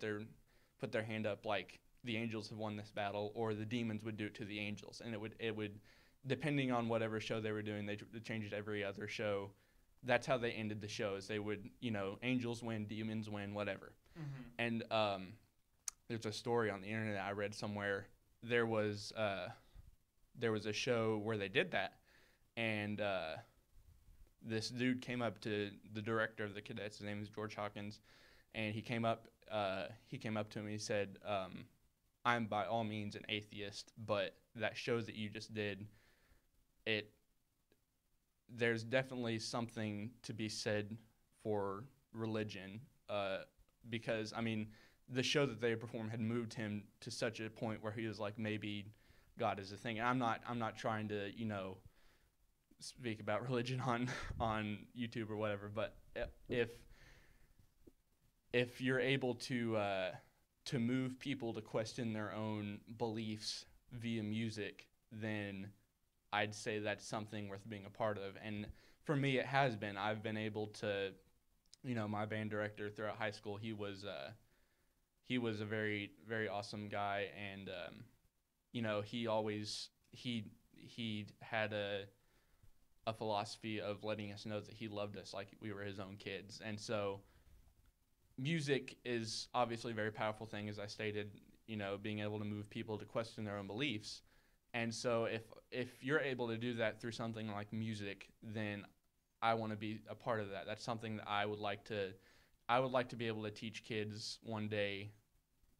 their hand up like the angels have won this battle, or the demons would do it to the angels. And it would depending on whatever show they were doing, they changed it every other show. That's how they ended the shows. They would, angels win, demons win, whatever. And there's a story on the internet I read somewhere. There was a show where they did that, and this dude came up to the director of the cadets. His name is George Hawkins, and he came up to him and he said, I'm by all means an atheist, but that show that you just did, there's definitely something to be said for religion, because I mean, the show that they performed had moved him to such a point where he was like, maybe God is a thing. And I'm not trying to, speak about religion on YouTube or whatever, but if you're able to move people to question their own beliefs via music, then I'd say that's something worth being a part of. And for me, it has been. I've been able to, my band director throughout high school, he was a very, very awesome guy. And, he had a philosophy of letting us know that he loved us like we were his own kids. And so music is obviously a very powerful thing, as I stated, being able to move people to question their own beliefs. And so if you're able to do that through something like music, then I want to be a part of that. That's something that I would like to be able to teach kids one day,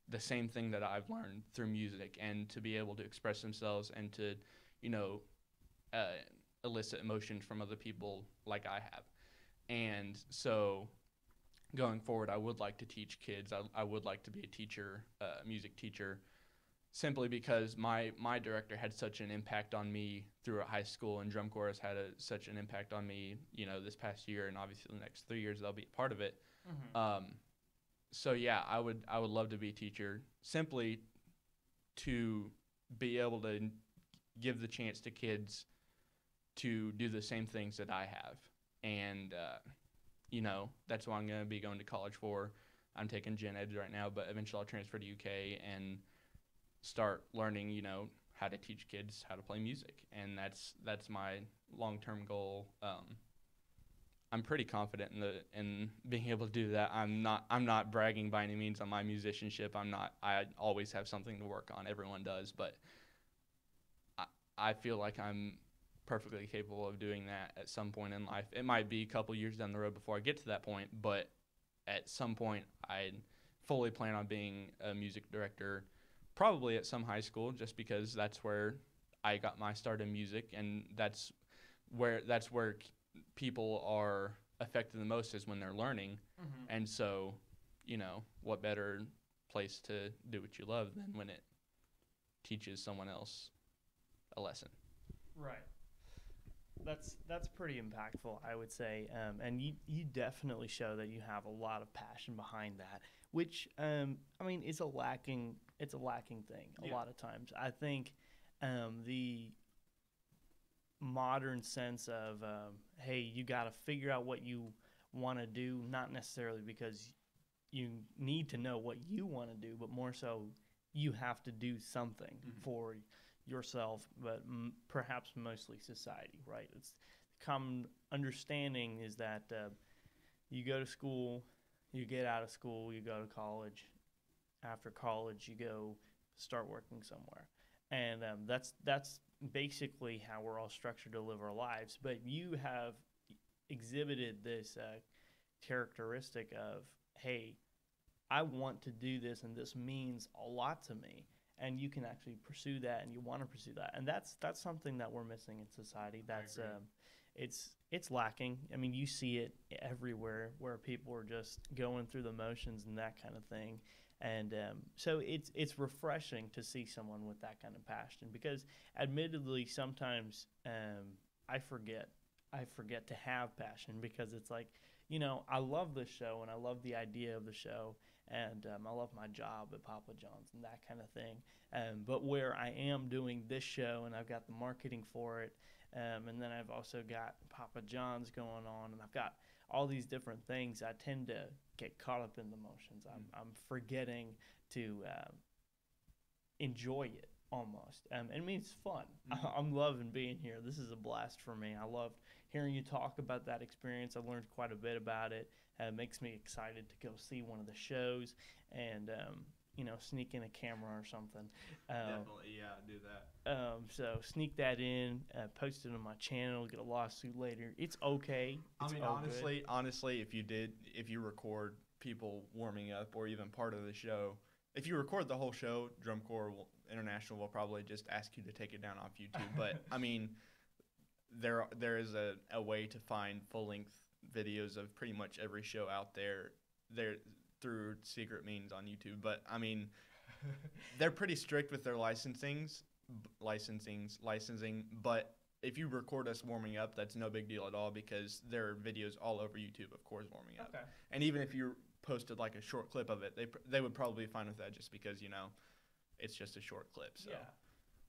the same thing that I've learned through music, and to be able to express themselves and to, elicit emotions from other people like I have. And so going forward, I would like to teach kids. I would like to be a teacher, music teacher, simply because my director had such an impact on me throughout high school, and drum corps has had such an impact on me, this past year, and obviously the next 3 years they'll be a part of it. Mm-hmm. So yeah, I would love to be a teacher, simply to be able to give the chance to kids to do the same things that I have. And that's what I'm going to be going to college for. I'm taking gen ed right now, but eventually I'll transfer to UK and start learning, how to teach kids how to play music. And that's my long-term goal. I'm pretty confident in being able to do that. I'm not bragging by any means on my musicianship. I always have something to work on. Everyone does, but I feel like I'm perfectly capable of doing that at some point in life. It might be a couple years down the road before I get to that point, but at some point I fully plan on being a music director, probably at some high school, just because that's where I got my start in music, and that's where people are affected the most, is when they're learning. Mm-hmm. And so, what better place to do what you love than when it teaches someone else a lesson. Right. That's pretty impactful, I would say, and you definitely show that you have a lot of passion behind that, which is a lacking thing a lot of times. I think the modern sense of hey, you got to figure out what you want to do, not necessarily because you need to know what you want to do, but more so you have to do something for yourself, but perhaps mostly society, right? It's the common understanding is that you go to school, you get out of school, you go to college. After college, you go start working somewhere, and that's basically how we're all structured to live our lives. But you have exhibited this characteristic of, hey, I want to do this, and this means a lot to me. And you can actually pursue that, and you want to pursue that, and that's something that we're missing in society. That's it's lacking. I mean, you see it everywhere where people are just going through the motions and that kind of thing, and so it's refreshing to see someone with that kind of passion. Because, admittedly, sometimes I forget to have passion, because it's like, I love this show and I love the idea of the show. And I love my job at Papa John's and that kind of thing. But where I am doing this show, and I've got the marketing for it, and then I've also got Papa John's going on, and I've got all these different things, I tend to get caught up in the motions. I'm forgetting to enjoy it almost. It's fun. I'm loving being here. This is a blast for me. I loved hearing you talk about that experience. I learned quite a bit about it. It makes me excited to go see one of the shows. And, sneak in a camera or something. Definitely, yeah, do that. So sneak that in, post it on my channel, get a lawsuit later. It's okay. It's honestly, if you record people warming up or even part of the show, if you record the whole show, Drum Corps International will probably just ask you to take it down off YouTube. But I mean, there is a way to find full length videos of pretty much every show out there through secret means on YouTube. But I mean, they're pretty strict with their licensing. But if you record us warming up, that's no big deal at all because there are videos all over YouTube, of course, warming up. Okay. And even if you posted like a short clip of it, they would probably be fine with that just because it's just a short clip. So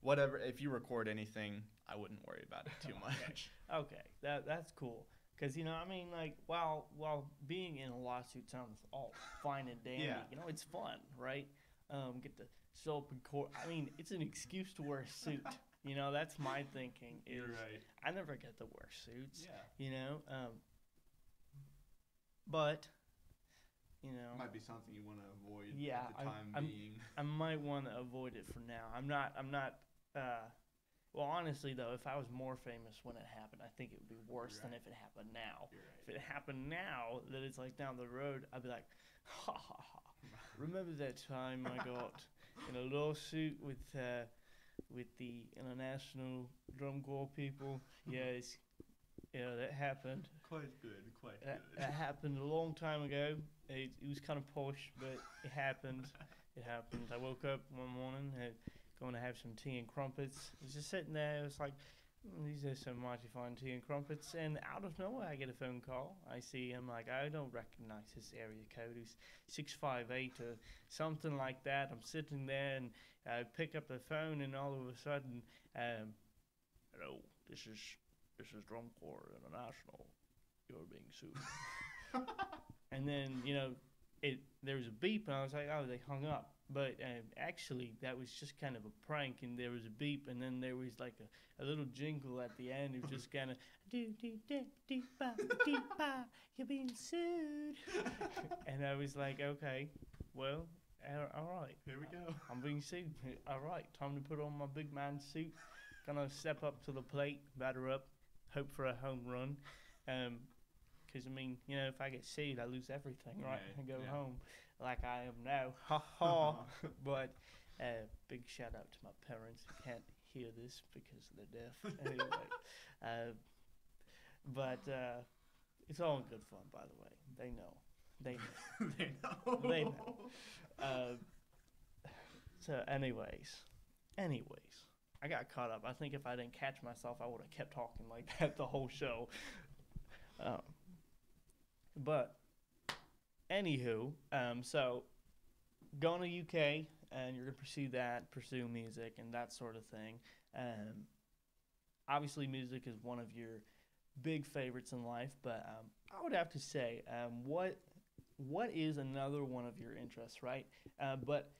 whatever, if you record anything, I wouldn't worry about it too much. Okay, that's cool. Because, like, while being in a lawsuit sounds all fine and dandy, it's fun, right? Get to show up in court. I mean, it's an excuse to wear a suit. That's my thinking. You're right. I never get to wear suits. Yeah. But, might be something you want to avoid yeah, at the time being. I might want to avoid it for now. I'm not. Well, honestly, though, if I was more famous when it happened, I think it would be worse than if it happened now. Right. If it happened now, that it's like down the road, I'd be like, ha ha ha. Remember that time I got in a lawsuit with the International Drum Corps people? Yes, that happened. Quite good. That happened a long time ago. It was kind of posh, but it happened. It happened. I woke up one morning, going to have some tea and crumpets. I was just sitting there. It was like, these are some mighty fine tea and crumpets. And out of nowhere, I get a phone call. I see him like, I don't recognize his area code. He's 658 or something like that. I'm sitting there and I pick up the phone, and all of a sudden, hello, this is Drum Corps International. You're being sued. And then, there was a beep, and I was like, oh, they hung up. But actually, that was just kind of a prank, and there was a beep, and then there was like a little jingle at the end. It was just kind of, do-dee-dee-dee-ba-dee-ba, you're being sued. And I was like, okay, well, all right. Here we go. I'm being sued. All right, time to put on my big man suit. Gonna step up to the plate, batter up, hope for a home run. Because, if I get sued, I lose everything, right? I go home like I am now. Ha ha. But big shout out to my parents who can't hear this because they're deaf. Anyway, but it's all in good fun, by the way. They know. They know. So, anyways, I got caught up. I think if I didn't catch myself, I would have kept talking like that the whole show. But anywho, so going to UK, and you're gonna pursue music and that sort of thing. Obviously, music is one of your big favorites in life, but I would have to say, what is another one of your interests, right? But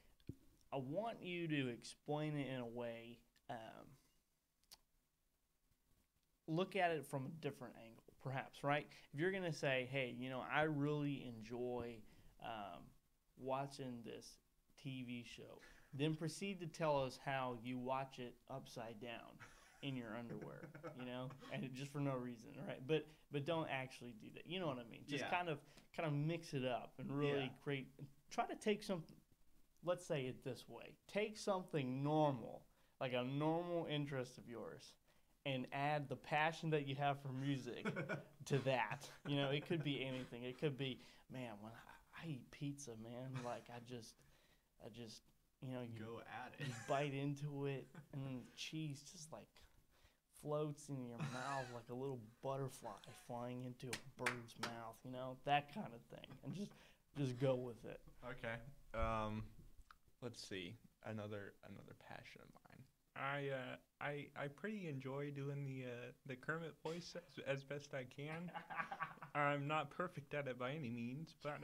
I want you to explain it in a way. Look at it from a different angle, perhaps, right? If you're going to say, hey, I really enjoy watching this TV show, then proceed to tell us how you watch it upside down in your underwear, and just for no reason, right? But don't actually do that. You know what I mean? Just kind of mix it up and really try to take something, let's say it this way. Take something normal, like a normal interest of yours, and add the passion that you have for music to that. It could be anything. It could be, man, when I eat pizza, man, like I just you go at it. You bite into it, and then the cheese just like floats in your mouth like a little butterfly flying into a bird's mouth, that kind of thing. And just go with it. Okay. Let's see. Another passion of mine. I pretty enjoy doing the Kermit voice as best I can. I'm not perfect at it by any means, but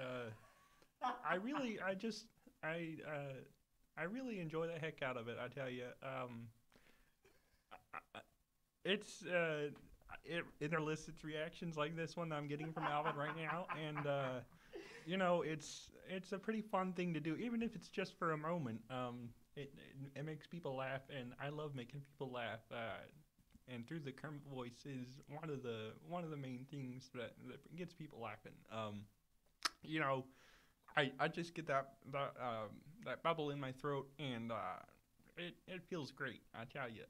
I really enjoy the heck out of it. I tell you, it elicits reactions like this one I'm getting from Alvin right now, and it's a pretty fun thing to do, even if it's just for a moment. It makes people laugh, and I love making people laugh. And through the Kermit voice is one of the main things that gets people laughing. You know, I just get that bubble in my throat, and it feels great. I tell you,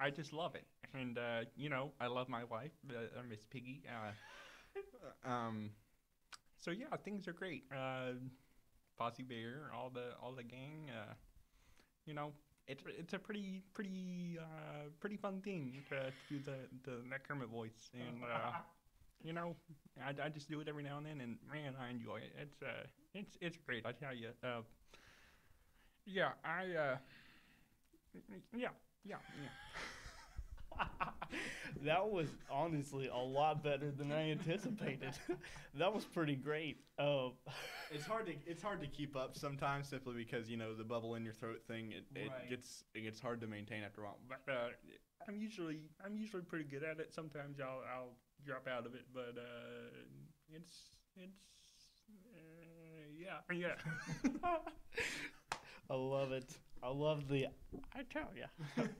I just love it, and you know, I love my wife, Miss Piggy. So yeah, things are great. Posse Bear, all the gang. You know, it's a pretty fun thing to do the Kermit voice, and you know, I just do it every now and then, and man, I enjoy it. It's great. I tell you. Yeah, yeah. That was honestly a lot better than I anticipated. That was pretty great. It's hard to keep up sometimes simply because, you know, the bubble in your throat thing, it Right. gets hard to maintain after a while. But I'm usually pretty good at it. Sometimes I'll drop out of it, but it's yeah. I love it. I love the I tell ya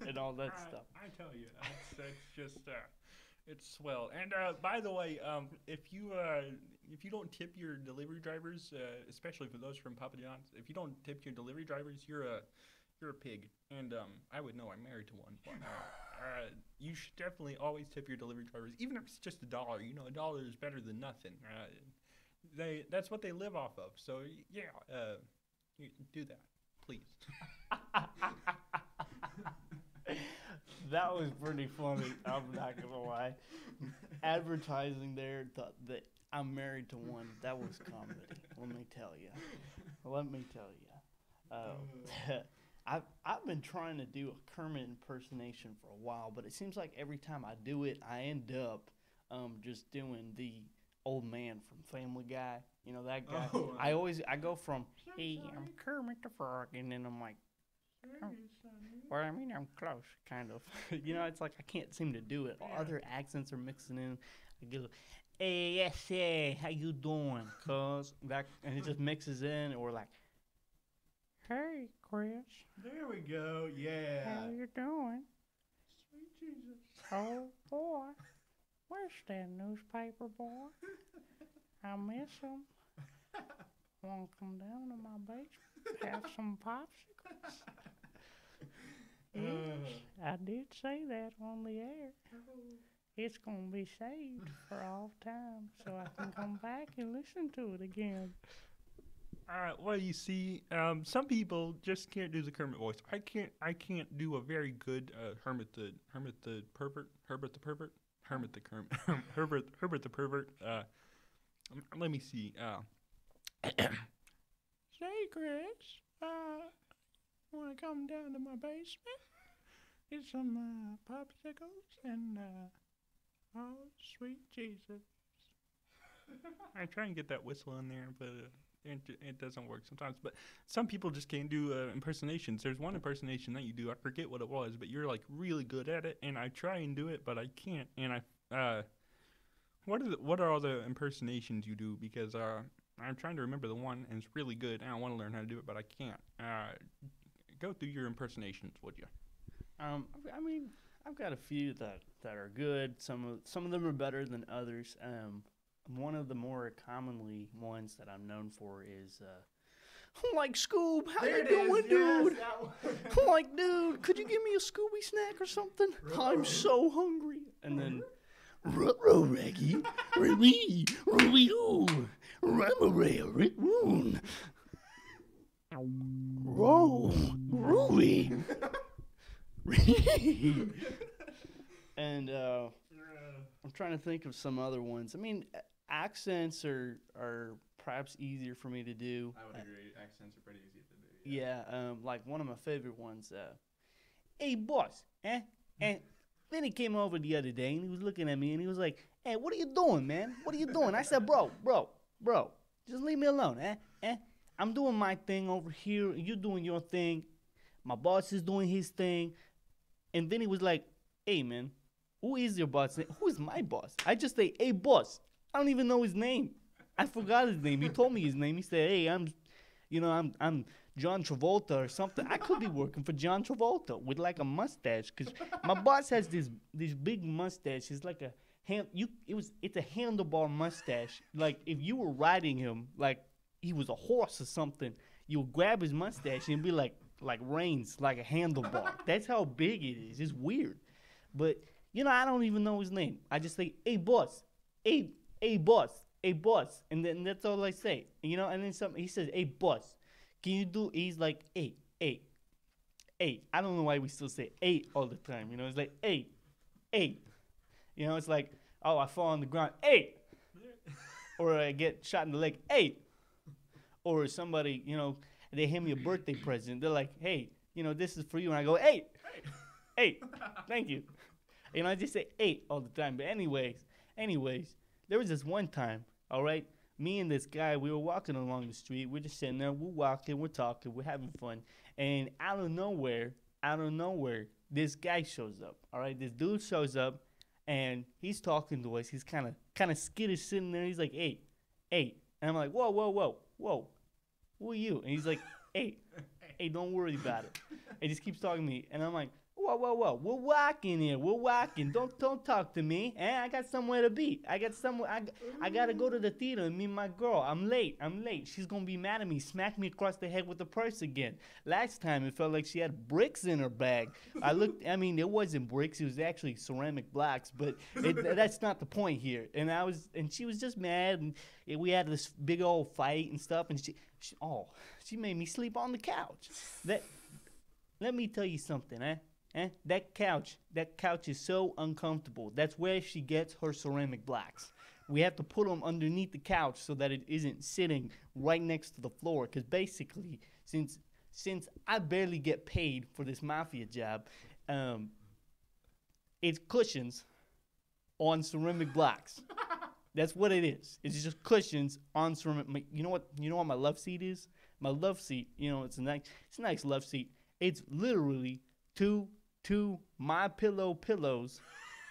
and all that stuff. I tell you, that's just it's swell. And by the way, if you don't tip your delivery drivers, especially for those from Papa John's, if you don't tip your delivery drivers, you're a pig. And I would know, I'm married to one. But, you should definitely always tip your delivery drivers, even if it's just $1. You know, $1 is better than nothing. That's what they live off of. So yeah, you do that, please. That was pretty funny. I'm not gonna lie. Advertising there, the I'm married to one. That was comedy. Let me tell you. I've been trying to do a Kermit impersonation for a while, but it seems like every time I do it, I end up just doing the old man from Family Guy. You know that guy. Oh, I go from hey, I'm Kermit the Frog, and then I'm like, oh, well, I mean, I'm close, kind of. You know, it's like I can't seem to do it. Other accents are mixing in. I go, hey, yes, hey, how you doing? Cuz that, and it just mixes in, or like, hey, Chris, There we go. Yeah. how you doing? Sweet Jesus. Oh boy, where's that newspaper boy? I miss him. Want to come down to my basement, have some popsicles? Yes, I did say that on the air. It's going to be saved for all time, so I can come back and listen to it again. Well, you see, some people just can't do the Kermit voice. I can't do a very good Herbert the pervert. Herbert the Kermit. Herbert the pervert. Let me see. Say, Chris, want to come down to my basement? Get some popsicles and oh, sweet Jesus. I try and get that whistle in there, but it doesn't work sometimes. But some people just can't do impersonations. There's one impersonation that you do. I forget what it was, but you're like really good at it, and I try and do it, but I can't. And what are all the impersonations you do? Because I'm trying to remember the one, and it's really good, and I want to learn how to do it, but I can't. Go through your impersonations, would you? I mean, I've got a few that are good. Some of them are better than others. One of the more commonly ones that I'm known for is like, Scoob, how you doing, dude? Like, dude, could you give me a Scooby snack or something? I'm so hungry. And then, ruh-roh, Reggie, Ruby, Ruby-oo, Ramaray, Whoa, Ruby. And I'm trying to think of some other ones. I mean, accents are perhaps easier for me to do. I would agree. Accents are pretty easy to do. Yeah, like one of my favorite ones. Hey, boss, eh? And then he came over the other day and he was looking at me and he was like, hey, what are you doing, man? What are you doing? I said, bro, just leave me alone, eh? I'm doing my thing over here. You're doing your thing. My boss is doing his thing. And then he was like, hey, man, who is your boss? Who is my boss? I just say, hey, boss. I don't even know his name. I forgot his name. He told me his name. He said, "Hey, I'm John Travolta or something." I could be working for John Travolta with like a mustache, cause my boss has this big mustache. It's like a it's a handlebar mustache. Like if you were riding him like he was a horse or something, you would grab his mustache and it'd be like reins, like a handlebar. That's how big it is. It's weird, but I don't even know his name. I just say, "Hey boss, hey boss, hey boss," and then that's all I say. And then he says, "Hey boss, can you do?" He's like, "Hey, hey, hey." I don't know why we still say "hey" all the time. It's like, "Hey, hey." It's like, oh, I fall on the ground, "Hey," or I get shot in the leg, "Hey," or somebody, they hand me a birthday present. They're like, "Hey, this is for you," and I go, "Hey, hey, thank you." I just say "hey" all the time. But anyways, there was this one time, all right, me and this guy, we were walking along the street. We're just sitting there, we're walking, we're talking, we're having fun, and out of nowhere, this guy shows up. All right, this dude shows up, and he's talking to us. He's kind of skittish sitting there. He's like, "Hey, hey," and I'm like, "Whoa, whoa, whoa, whoa, who are you?" And he's like, "Hey, hey, don't worry about it." He just keeps talking to me, and I'm like, "Whoa, whoa, whoa, we're walking here. We're walking. Don't talk to me. I got somewhere to be. I gotta go to the theater and meet my girl. I'm late. She's gonna be mad at me. Smack me across the head with the purse again. Last time it felt like she had bricks in her bag. It wasn't bricks. It was actually ceramic blocks. But that's not the point here. And she was just mad. And we had this big old fight and stuff. And she made me sleep on the couch. Let me tell you something, That couch is so uncomfortable. That's where she gets her ceramic blocks. We have to put them underneath the couch so that it isn't sitting right next to the floor. Because basically, since I barely get paid for this mafia job, it's cushions on ceramic blocks. That's what it is. It's just cushions on ceramic. You know what my love seat is? My love seat. It's a nice love seat. It's literally two My Pillow pillows.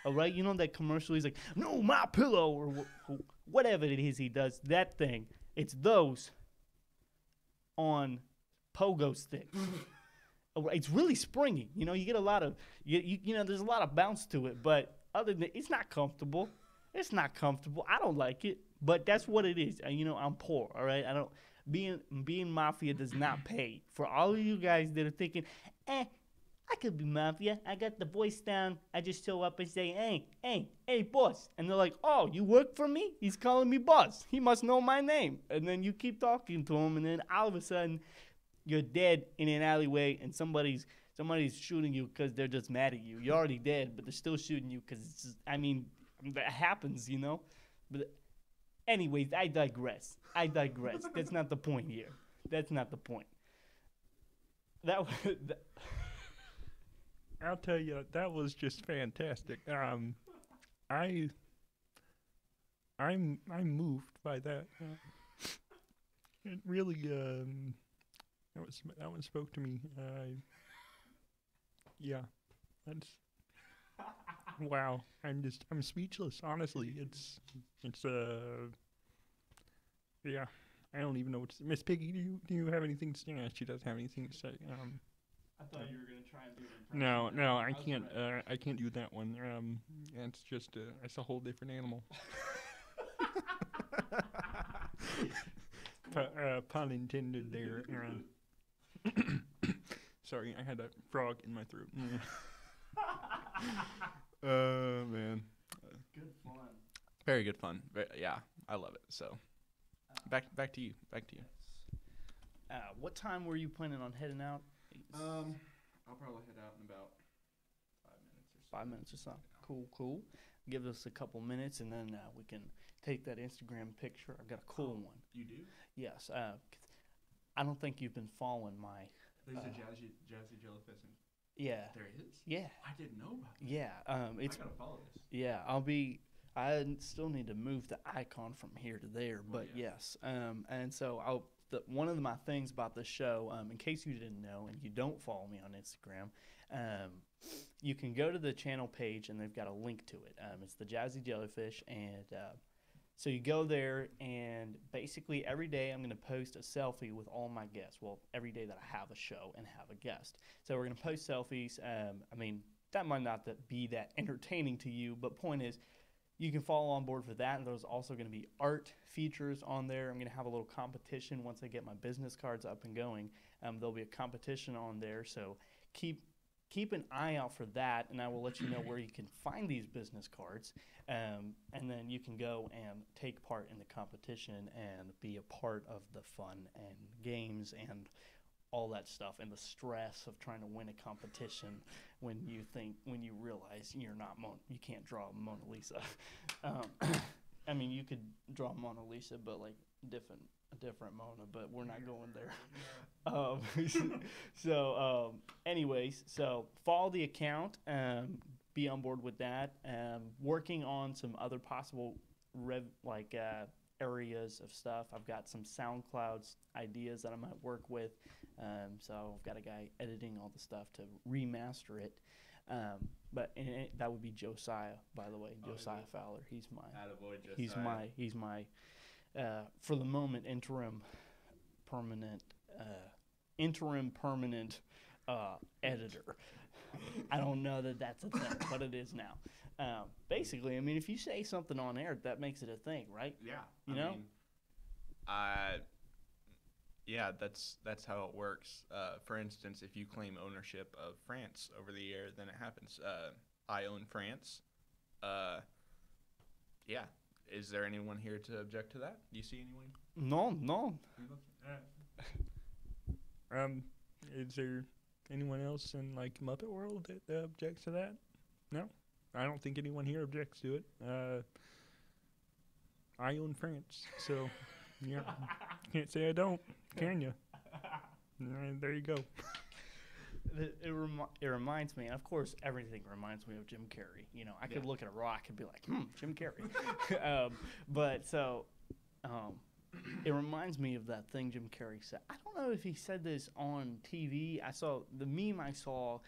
All right, that commercial. He's like, "No, my pillow," or whatever it is he does. That thing. It's those on pogo sticks. It's really springy. You get a lot of there's a lot of bounce to it, but other than it's not comfortable. It's not comfortable. I don't like it, but that's what it is. I'm poor. All right, I don't. Being mafia does not pay. For all of you guys that are thinking, I could be mafia. I got the voice down. I just show up and say, hey, boss. And they're like, "Oh, you work for me? He's calling me boss. He must know my name." And then you keep talking to him, and then all of a sudden, you're dead in an alleyway, and somebody's shooting you because they're just mad at you. You're already dead, but they're still shooting you because it's just, that happens, But anyways, I digress. That's not the point here. That's not the point. I'll tell you, that was just fantastic. I'm moved by that. It really that one spoke to me. Yeah, that's wow. I'm speechless. Honestly, it's yeah. I don't even know what to say. Miss Piggy, do you have anything to say? Yeah, she doesn't have anything to say. I thought you were gonna try and do it. No, I can't. I can't do that one. It's just it's a whole different animal. Pun intended there. Sorry, I had a frog in my throat. Man. Good fun. Very good fun. Yeah, I love it. So, back to you. What time were you planning on heading out? I'll probably head out in about 5 minutes or so. 5 minutes or so. Cool. Give us a couple minutes, and then we can take that Instagram picture. I've got a cool one. You do? Yes. I don't think you've been following my. There's a Jazzy Jellyfish. Yeah. There is? Yeah. I didn't know about that. Yeah. I gotta follow this. Yeah. I still need to move the icon from here to there, but yes. And so one of my things about the show, in case you didn't know and you don't follow me on Instagram, you can go to the channel page and they've got a link to it. It's the Jazzy Jellyfish, and So you go there, and basically every day I'm going to post a selfie with all my guests. Well, every day that I have a show and have a guest. So we're going to post selfies. I mean, that might not be that entertaining to you, but point is, you can follow on board for that. And there's also going to be art features on there. I'm going to have a little competition once I get my business cards up and going. There'll be a competition on there. So keep an eye out for that, and I will let you know where you can find these business cards. And then you can go and take part in the competition and be a part of the fun and games and all that stuff, and the stress of trying to win a competition when you realize you can't draw a Mona Lisa. I mean, you could draw a Mona Lisa, but like a different Mona, but we're not going there. Anyways, so follow the account, be on board with that. Working on some other possible areas of stuff. I've got some SoundCloud ideas that I might work with. So I've got a guy editing all the stuff to remaster it. But that would be Josiah, by the way, Josiah Fowler. He's my, Attaboy, Josiah. he's my, for the moment, interim permanent editor. I don't know that that's a thing, but it is now. Basically, I mean, if you say something on air, that makes it a thing, right? Yeah. You know? Yeah, that's how it works. For instance, if you claim ownership of France over the air, then it happens. I own France. Yeah. Is there anyone here to object to that? Do you see anyone? No. Is there anyone else in like Muppet World that objects to that? No, I don't think anyone here objects to it. I own France, so yeah, can't say I don't, can you? There you go. It reminds me, and of course, everything reminds me of Jim Carrey. You know, I could look at a rock and be like, Jim Carrey. It reminds me of that thing Jim Carrey said. I don't know if he said this on TV. I saw the meme I saw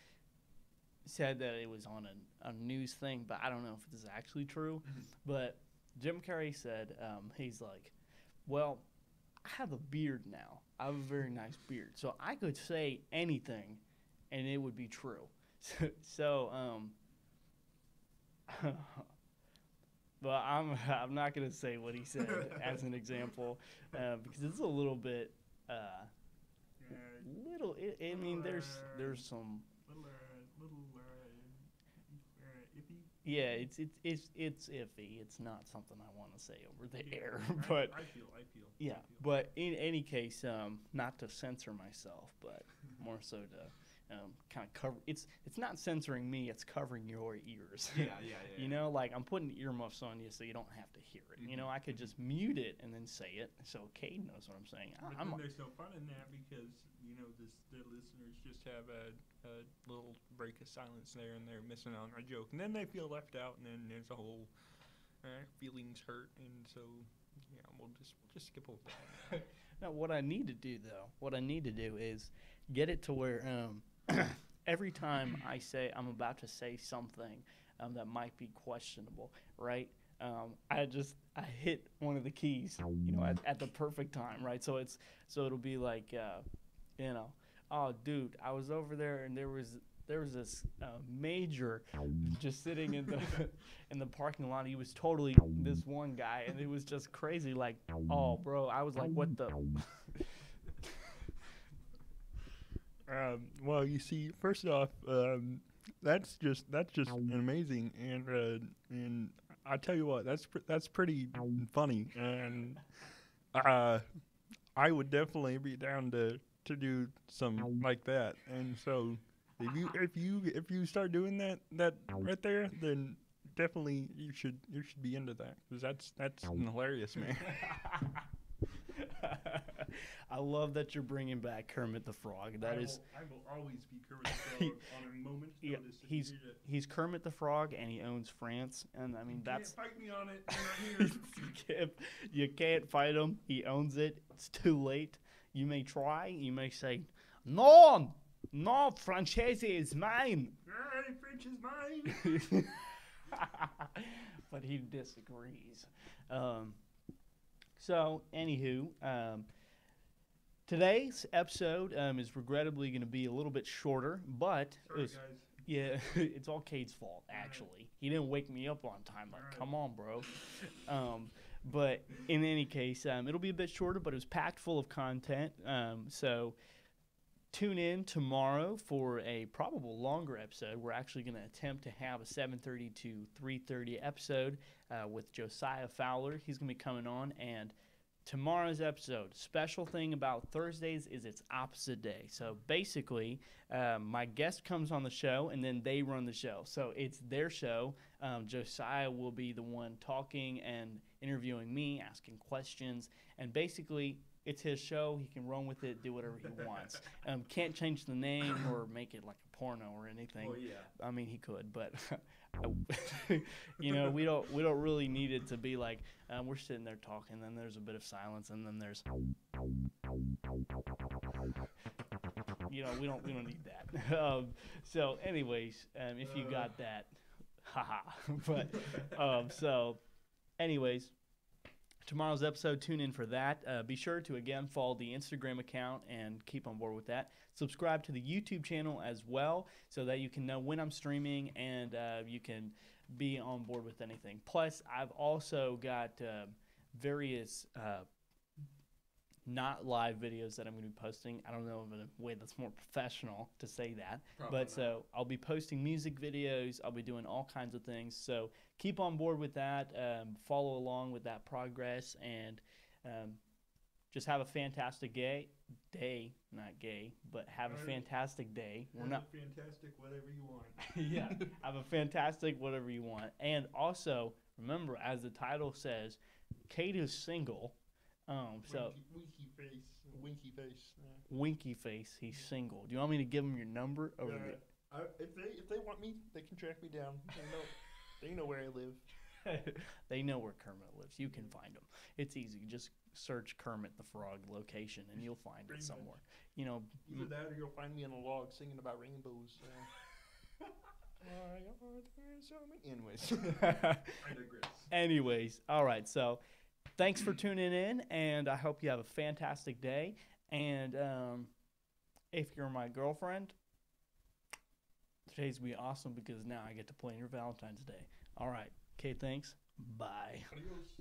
said that it was on a news thing, but I don't know if this is actually true. Mm-hmm. But Jim Carrey said, he's like, well, I have a beard now. I have a very nice beard. So I could say anything, and it would be true. But I'm not going to say what he said as an example because it's a little bit, I mean, there's some. Iffy. Yeah, it's iffy. It's not something I want to say over the air, but I feel. yeah. But in any case, not to censor myself, but more so to kind of cover. It's not censoring me. It's covering your ears. Yeah. You know, like I'm putting earmuffs on you so you don't have to hear it. You know, I could just mute it and then say it, so Cade knows what I'm saying. But then there's no fun in that because you know the listeners just have a little break of silence there and they're missing out on our joke, and then they feel left out, and then there's a whole feelings hurt, and so yeah, we'll just skip over that. Now, what I need to do is get it to where every time I say I'm about to say something that might be questionable, right? I hit one of the keys, you know, at the perfect time, right? So it'll be like, you know, oh, dude, I was over there and there was this major just sitting in the parking lot. He was totally this one guy, and it was just crazy. Like, oh, bro, I was like, what the. Well, you see, first off, that's just amazing, and I tell you what, that's pretty funny, and I would definitely be down to do some like that, and so if you start doing that right there, then definitely you should be into that, because that's hilarious, man. I love that you're bringing back Kermit the Frog. I will always be Kermit the Frog on a moment's notice. He's Kermit the Frog, and he owns France, and I mean that's. Can't fight me on it. You're not here. You can't fight him. He owns it. It's too late. You may try. You may say, no, Francese is mine. French is mine. But he disagrees. So, anywho, today's episode is regrettably going to be a little bit shorter, but Sorry, guys. yeah, it's all Cade's fault, actually. He didn't wake me up on time. Like, come on, bro. But in any case, it'll be a bit shorter, but it was packed full of content. So tune in tomorrow for a probable longer episode. We're actually going to attempt to have a 7:30 to 3:30 episode with Josiah Fowler. He's going to be coming on, and tomorrow's episode, special thing about Thursdays is it's opposite day. So basically, my guest comes on the show, and then they run the show. So it's their show. Josiah will be the one talking and interviewing me, asking questions, and basically it's his show. He can run with it, do whatever he wants. Can't change the name or make it like a porno or anything. Oh yeah. I mean, he could, but you know, we don't really need it to be like we're sitting there talking, then there's a bit of silence, and then there's, you know, we don't need that. So, anyways, if you got that, haha. But so, anyways. Tomorrow's episode, tune in for that. Be sure to, again, follow the Instagram account and keep on board with that. Subscribe to the YouTube channel as well so that you can know when I'm streaming and you can be on board with anything. Plus, I've also got various not live videos that I'm going to be posting. I don't know of a way that's more professional to say that. Probably but not. so I'll be posting music videos. I'll be doing all kinds of things. So keep on board with that. Follow along with that progress. And just have a fantastic day. Not gay, but have a fantastic day. We're not fantastic, whatever you want. yeah, have a fantastic whatever you want. And also, remember, as the title says, Kate is single. So Winky face. winky face, he's single. Do you want me to give him your number? Over If they want me, they can track me down. They know where I live. They know where Kermit lives. You can find him. It's easy. Just search Kermit the Frog location, and you'll find it somewhere. You know, Either that, or you'll find me on a log singing about rainbows. Anyways, I digress. Anyways, all right. So, thanks for tuning in, and I hope you have a fantastic day. And if you're my girlfriend, today's gonna be awesome because now I get to play in your Valentine's Day. All right. Okay, thanks. Bye. Adios.